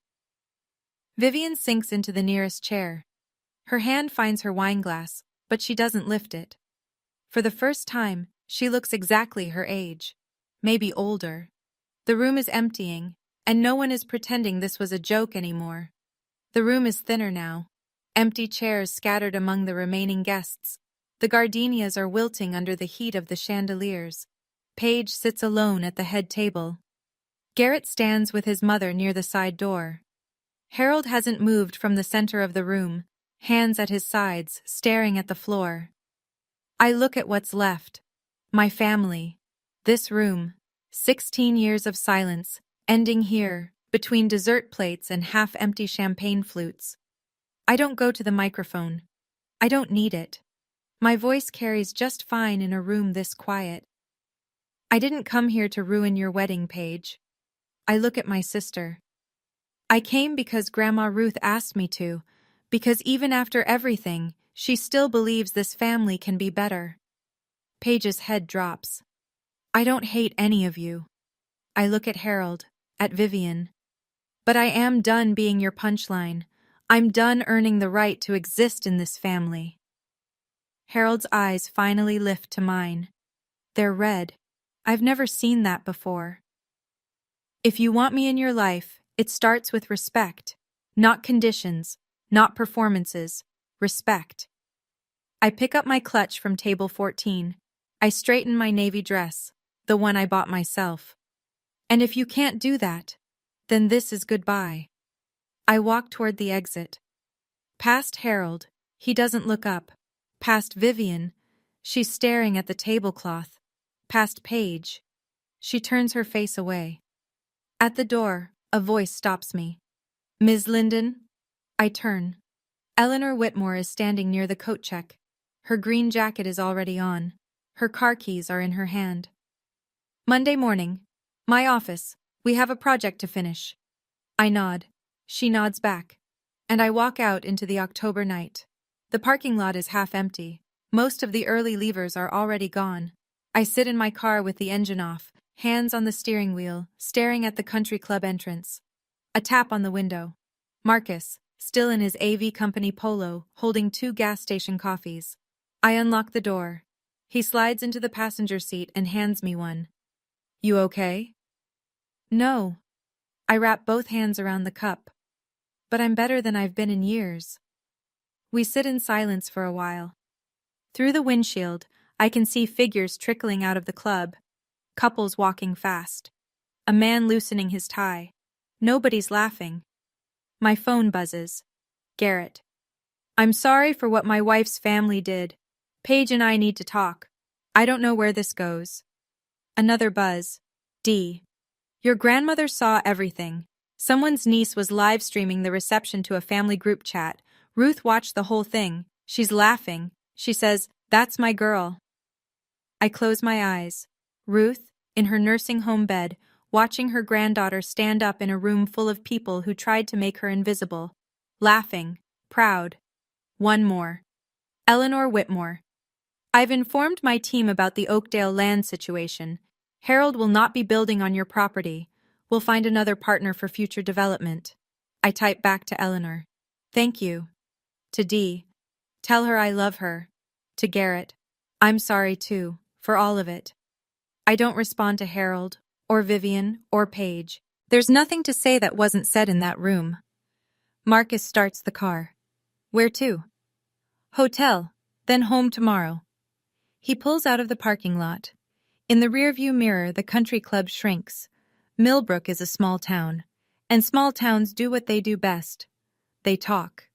Speaker 1: Vivian sinks into the nearest chair. Her hand finds her wineglass, but she doesn't lift it. For the first time, she looks exactly her age. Maybe older. The room is emptying, and no one is pretending this was a joke anymore. The room is thinner now. Empty chairs scattered among the remaining guests. The gardenias are wilting under the heat of the chandeliers. Paige sits alone at the head table. Garrett stands with his mother near the side door. Harold hasn't moved from the center of the room, hands at his sides, staring at the floor. I look at what's left. My family. This room. 16 years of silence, ending here, between dessert plates and half-empty champagne flutes. I don't go to the microphone. I don't need it. My voice carries just fine in a room this quiet. I didn't come here to ruin your wedding, Paige. I look at my sister. I came because Grandma Ruth asked me to, because even after everything, she still believes this family can be better. Paige's head drops. I don't hate any of you. I look at Harold, at Vivian. But I am done being your punchline. I'm done earning the right to exist in this family. Harold's eyes finally lift to mine. They're red. I've never seen that before. If you want me in your life, it starts with respect. Not conditions, not performances. Respect. I pick up my clutch from table 14. I straighten my navy dress, the one I bought myself. And if you can't do that, then this is goodbye. I walk toward the exit. Past Harold, he doesn't look up. Past Vivian, she's staring at the tablecloth. Past Paige, she turns her face away. At the door, a voice stops me. Ms. Linden? I turn. Eleanor Whitmore is standing near the coat check. Her green jacket is already on. Her car keys are in her hand. Monday morning. My office. We have a project to finish. I nod. She nods back. And I walk out into the October night. The parking lot is half empty. Most of the early leavers are already gone. I sit in my car with the engine off, hands on the steering wheel, staring at the country club entrance. A tap on the window. Marcus, still in his AV company polo, holding 2 gas station coffees. I unlock the door. He slides into the passenger seat and hands me one. You okay? No. I wrap both hands around the cup. But I'm better than I've been in years. We sit in silence for a while. Through the windshield, I can see figures trickling out of the club. Couples walking fast. A man loosening his tie. Nobody's laughing. My phone buzzes. Garrett. I'm sorry for what my wife's family did. Paige and I need to talk. I don't know where this goes. Another buzz. D. Your grandmother saw everything. Someone's niece was live streaming the reception to a family group chat. Ruth watched the whole thing. She's laughing. She says, "That's my girl." I close my eyes. Ruth, in her nursing home bed, watching her granddaughter stand up in a room full of people who tried to make her invisible. Laughing. Proud. One more. Eleanor Whitmore. I've informed my team about the Oakdale land situation. Harold will not be building on your property. We'll find another partner for future development. I type back to Eleanor. Thank you. To Dee. Tell her I love her. To Garrett. I'm sorry too, for all of it. I don't respond to Harold, or Vivian, or Paige. There's nothing to say that wasn't said in that room. Marcus starts the car. Where to? Hotel, then home tomorrow. He pulls out of the parking lot. In the rearview mirror, the country club shrinks. Millbrook is a small town, and small towns do what they do best. They talk.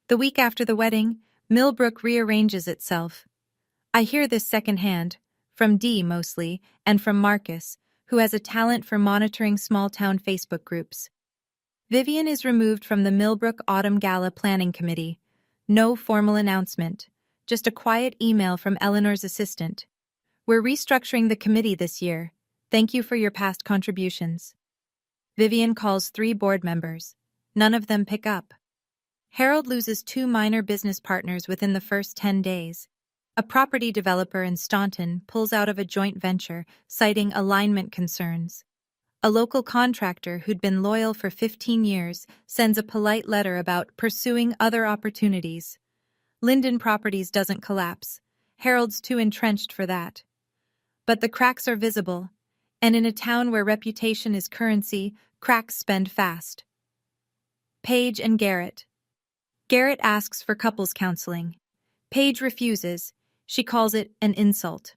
Speaker 1: The week after the wedding, Millbrook rearranges itself. I hear this secondhand, from Dee mostly, and from Marcus, who has a talent for monitoring small-town Facebook groups. Vivian is removed from the Millbrook Autumn Gala Planning Committee. No formal announcement, just a quiet email from Eleanor's assistant. We're restructuring the committee this year. Thank you for your past contributions. Vivian calls 3 board members. None of them pick up. Harold loses 2 minor business partners within the first 10 days. A property developer in Staunton pulls out of a joint venture, citing alignment concerns. A local contractor who'd been loyal for 15 years sends a polite letter about pursuing other opportunities. Linden Properties doesn't collapse. Harold's too entrenched for that. But the cracks are visible, and in a town where reputation is currency, cracks spend fast. Paige and Garrett. Garrett asks for couples counseling. Paige refuses. She calls it an insult.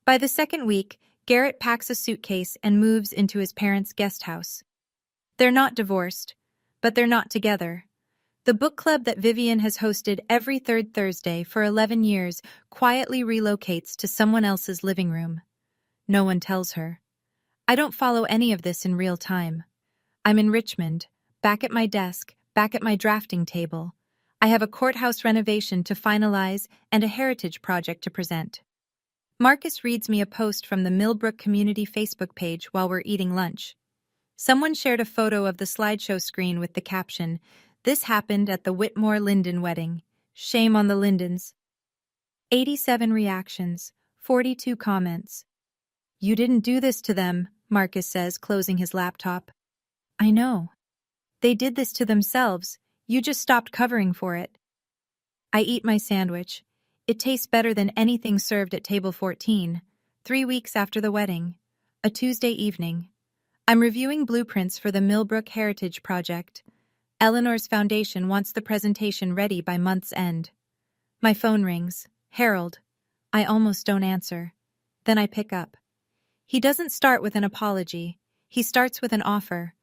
Speaker 1: By the second week, Garrett packs a suitcase and moves into his parents' guest house. They're not divorced, but they're not together. The book club that Vivian has hosted every third Thursday for 11 years quietly relocates to someone else's living room. No one tells her. I don't follow any of this in real time. I'm in Richmond, back at my desk, back at my drafting table. I have a courthouse renovation to finalize and a heritage project to present. Marcus reads me a post from the Millbrook Community Facebook page while we're eating lunch. Someone shared a photo of the slideshow screen with the caption, "This happened at the Whitmore-Linden wedding. Shame on the Lindens." 87 reactions, 42 comments. You didn't do this to them, Marcus says, closing his laptop. I know. They did this to themselves. You just stopped covering for it. I eat my sandwich. It tastes better than anything served at table 14, 3 weeks after the wedding, a Tuesday evening. I'm reviewing blueprints for the Millbrook Heritage Project. Eleanor's foundation wants the presentation ready by month's end. My phone rings. Harold. I almost don't answer. Then I pick up. He doesn't start with an apology. He starts with an offer.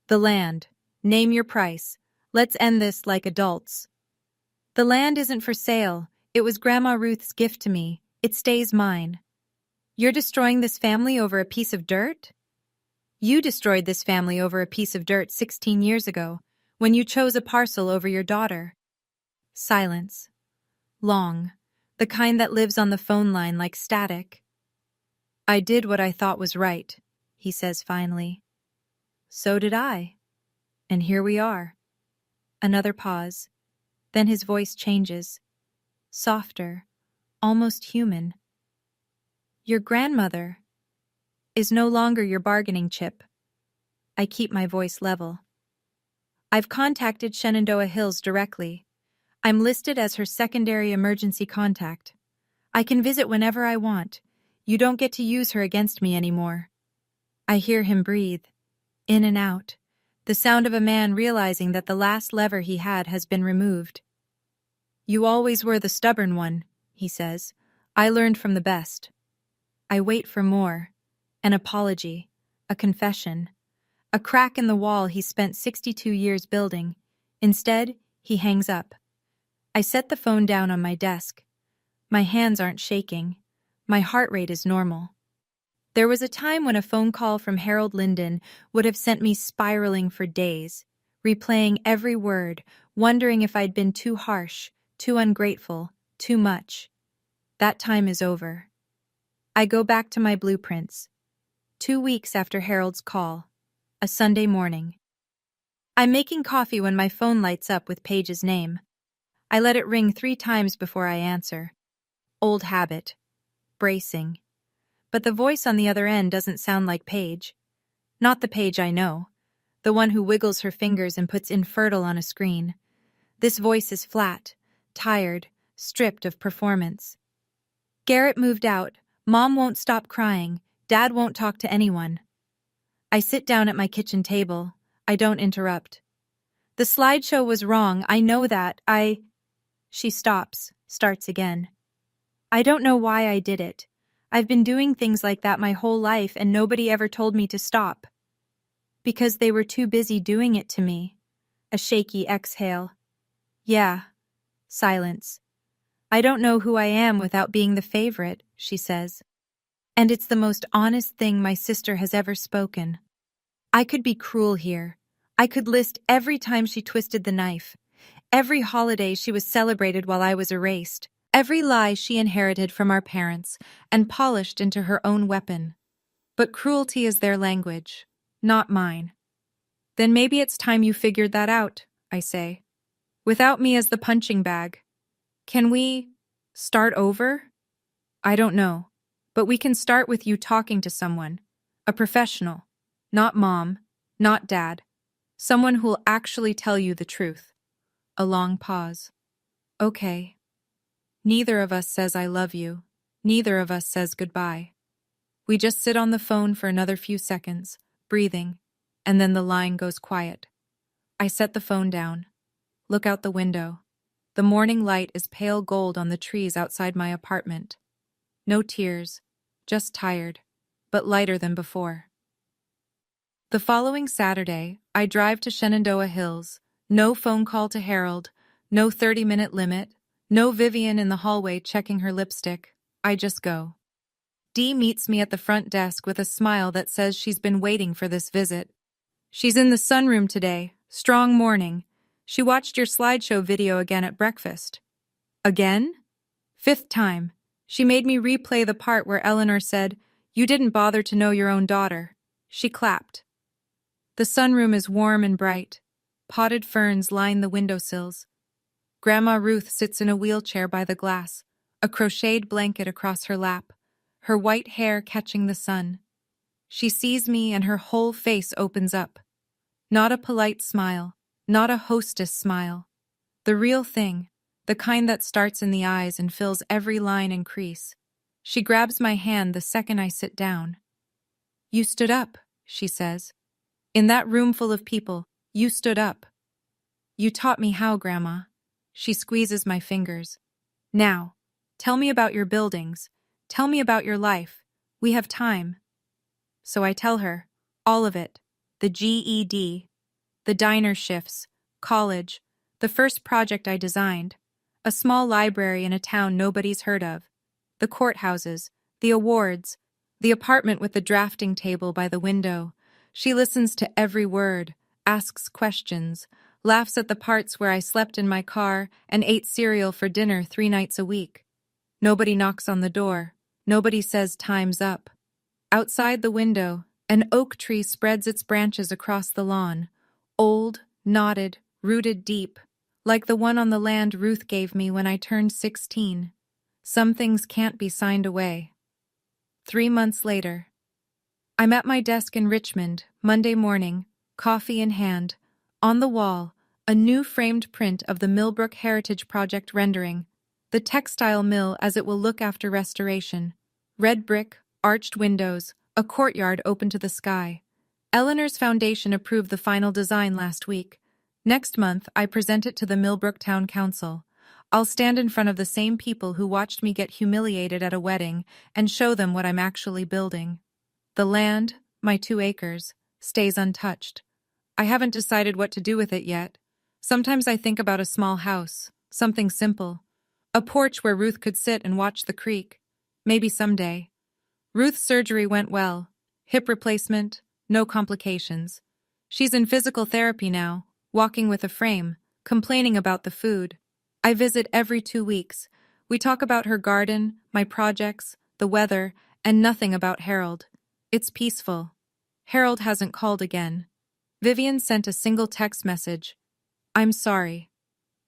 Speaker 1: The land. Name your price. Let's end this like adults. The land isn't for sale. It was Grandma Ruth's gift to me. It stays mine. You're destroying this family over a piece of dirt? You destroyed this family over a piece of dirt 16 years ago, when you chose a parcel over your daughter. Silence. Long. The kind that lives on the phone line like static. I did what I thought was right, he says finally. So did I. And here we are. Another pause. Then his voice changes. Softer, almost human. Your grandmother is no longer your bargaining chip. I keep my voice level. I've contacted Shenandoah Hills directly. I'm listed as her secondary emergency contact. I can visit whenever I want. You don't get to use her against me anymore. I hear him breathe, in and out, the sound of a man realizing that the last lever he had has been removed. You always were the stubborn one, he says. I learned from the best. I wait for more. An apology. A confession. A crack in the wall he spent 62 years building. Instead, he hangs up. I set the phone down on my desk. My hands aren't shaking. My heart rate is normal. There was a time when a phone call from Harold Linden would have sent me spiraling for days, replaying every word, wondering if I'd been too harsh, too ungrateful, too much. That time is over. I go back to my blueprints. 2 weeks after Harold's call. A Sunday morning. I'm making coffee when my phone lights up with Paige's name. I let it ring 3 times before I answer. Old habit. Bracing. But the voice on the other end doesn't sound like Paige. Not the Paige I know. The one who wiggles her fingers and puts Infertile on a screen. This voice is flat, tired, stripped of performance. Garrett moved out. Mom won't stop crying. Dad won't talk to anyone. I sit down at my kitchen table. I don't interrupt. The slideshow was wrong. I know that. She stops, starts again. I don't know why I did it. I've been doing things like that my whole life and nobody ever told me to stop. Because they were too busy doing it to me. A shaky exhale. Yeah. Silence. I don't know who I am without being the favorite, she says. And it's the most honest thing my sister has ever spoken. I could be cruel here. I could list every time she twisted the knife, every holiday she was celebrated while I was erased, every lie she inherited from our parents and polished into her own weapon. But cruelty is their language, not mine. Then maybe it's time you figured that out, I say. Without me as the punching bag. Can we start over? I don't know, but we can start with you talking to someone, a professional, not mom, not dad, someone who'll actually tell you the truth. A long pause. Okay. Neither of us says I love you. Neither of us says goodbye. We just sit on the phone for another few seconds, breathing, and then the line goes quiet. I set the phone down. Look out the window. The morning light is pale gold on the trees outside my apartment. No tears, just tired, but lighter than before. The following Saturday, I drive to Shenandoah Hills. No phone call to Harold, no 30-minute limit, no Vivian in the hallway checking her lipstick. I just go. Dee meets me at the front desk with a smile that says she's been waiting for this visit. She's in the sunroom today, strong morning. She watched your slideshow video again at breakfast. Again? 5th time. She made me replay the part where Eleanor said, "You didn't bother to know your own daughter." She clapped. The sunroom is warm and bright. Potted ferns line the windowsills. Grandma Ruth sits in a wheelchair by the glass, a crocheted blanket across her lap, her white hair catching the sun. She sees me and her whole face opens up. Not a polite smile, not a hostess smile. The real thing, the kind that starts in the eyes and fills every line and crease. She grabs my hand the second I sit down. "You stood up," she says. "In that room full of people, you stood up." "You taught me how, Grandma." She squeezes my fingers. "Now, tell me about your buildings. Tell me about your life. We have time." So I tell her, all of it. The GED, the diner shifts, college, the first project I designed, a small library in a town nobody's heard of, the courthouses, the awards, the apartment with the drafting table by the window. She listens to every word, asks questions, laughs at the parts where I slept in my car and ate cereal for dinner 3 nights a week. Nobody knocks on the door. Nobody says time's up. Outside the window, an oak tree spreads its branches across the lawn, old, knotted, rooted deep, like the one on the land Ruth gave me when I turned 16. Some things can't be signed away. 3 months later. I'm at my desk in Richmond, Monday morning, coffee in hand. On the wall, a new framed print of the Millbrook Heritage Project rendering, the textile mill as it will look after restoration. Red brick, arched windows, a courtyard open to the sky. Eleanor's foundation approved the final design last week. Next month, I present it to the Millbrook Town Council. I'll stand in front of the same people who watched me get humiliated at a wedding and show them what I'm actually building. The land, my 2 acres, stays untouched. I haven't decided what to do with it yet. Sometimes I think about a small house, something simple. A porch where Ruth could sit and watch the creek. Maybe someday. Ruth's surgery went well. Hip replacement, no complications. She's in physical therapy now, walking with a frame, complaining about the food. I visit every 2 weeks. We talk about her garden, my projects, the weather, and nothing about Harold. It's peaceful. Harold hasn't called again. Vivian sent a single text message. I'm sorry.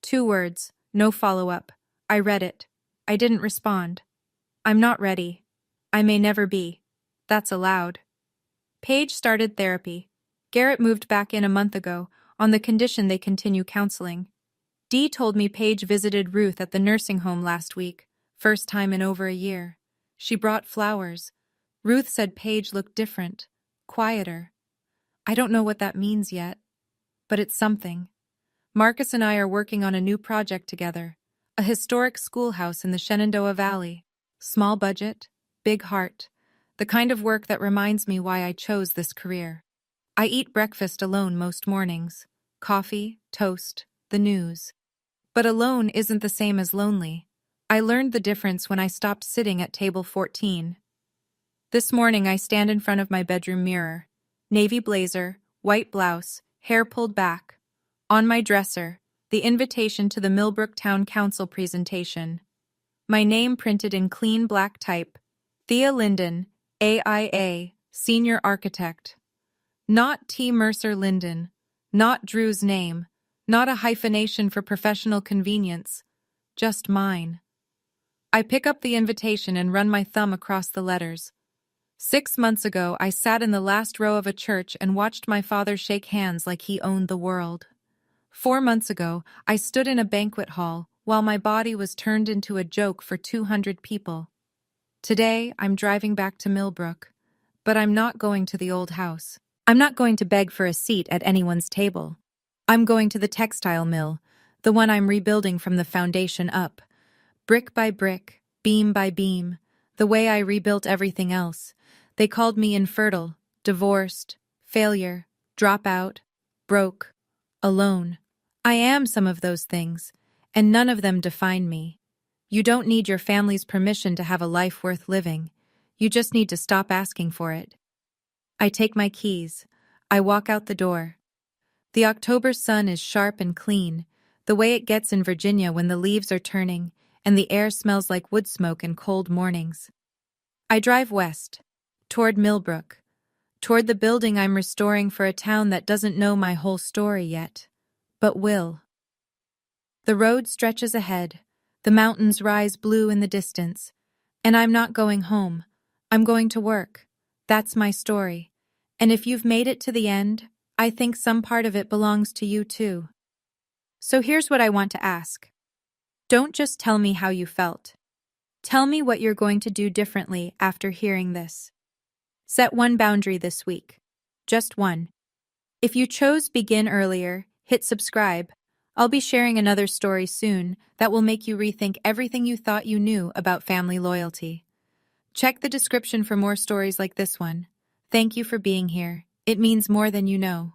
Speaker 1: 2 words, no follow-up. I read it. I didn't respond. I'm not ready. I may never be. That's allowed. Paige started therapy. Garrett moved back in a month ago, on the condition they continue counseling. Dee told me Paige visited Ruth at the nursing home last week, first time in over a year. She brought flowers. Ruth said Paige looked different, quieter. I don't know what that means yet, but it's something. Marcus and I are working on a new project together, a historic schoolhouse in the Shenandoah Valley. Small budget, big heart, the kind of work that reminds me why I chose this career. I eat breakfast alone most mornings. Coffee, toast, the news. But alone isn't the same as lonely. I learned the difference when I stopped sitting at table 14. This morning I stand in front of my bedroom mirror. Navy blazer, white blouse, hair pulled back. On my dresser, the invitation to the Millbrook Town Council presentation. My name printed in clean black type. Thea Linden, AIA, Senior Architect. Not T. Mercer Linden. Not Drew's name. Not a hyphenation for professional convenience. Just mine. I pick up the invitation and run my thumb across the letters. 6 months ago, I sat in the last row of a church and watched my father shake hands like he owned the world. 4 months ago, I stood in a banquet hall while my body was turned into a joke for 200 people. Today, I'm driving back to Millbrook, but I'm not going to the old house. I'm not going to beg for a seat at anyone's table. I'm going to the textile mill, the one I'm rebuilding from the foundation up. Brick by brick, beam by beam, the way I rebuilt everything else. They called me infertile, divorced, failure, dropout, broke, alone. I am some of those things, and none of them define me. You don't need your family's permission to have a life worth living. You just need to stop asking for it. I take my keys. I walk out the door. The October sun is sharp and clean, the way it gets in Virginia when the leaves are turning and the air smells like wood smoke in cold mornings. I drive west, toward Millbrook, toward the building I'm restoring for a town that doesn't know my whole story yet, but will. The road stretches ahead, the mountains rise blue in the distance, and I'm not going home. I'm going to work. That's my story. And if you've made it to the end, I think some part of it belongs to you too. So here's what I want to ask. Don't just tell me how you felt. Tell me what you're going to do differently after hearing this. Set one boundary this week. Just one. If you chose begin earlier, hit subscribe. I'll be sharing another story soon that will make you rethink everything you thought you knew about family loyalty. Check the description for more stories like this one. Thank you for being here. It means more than you know.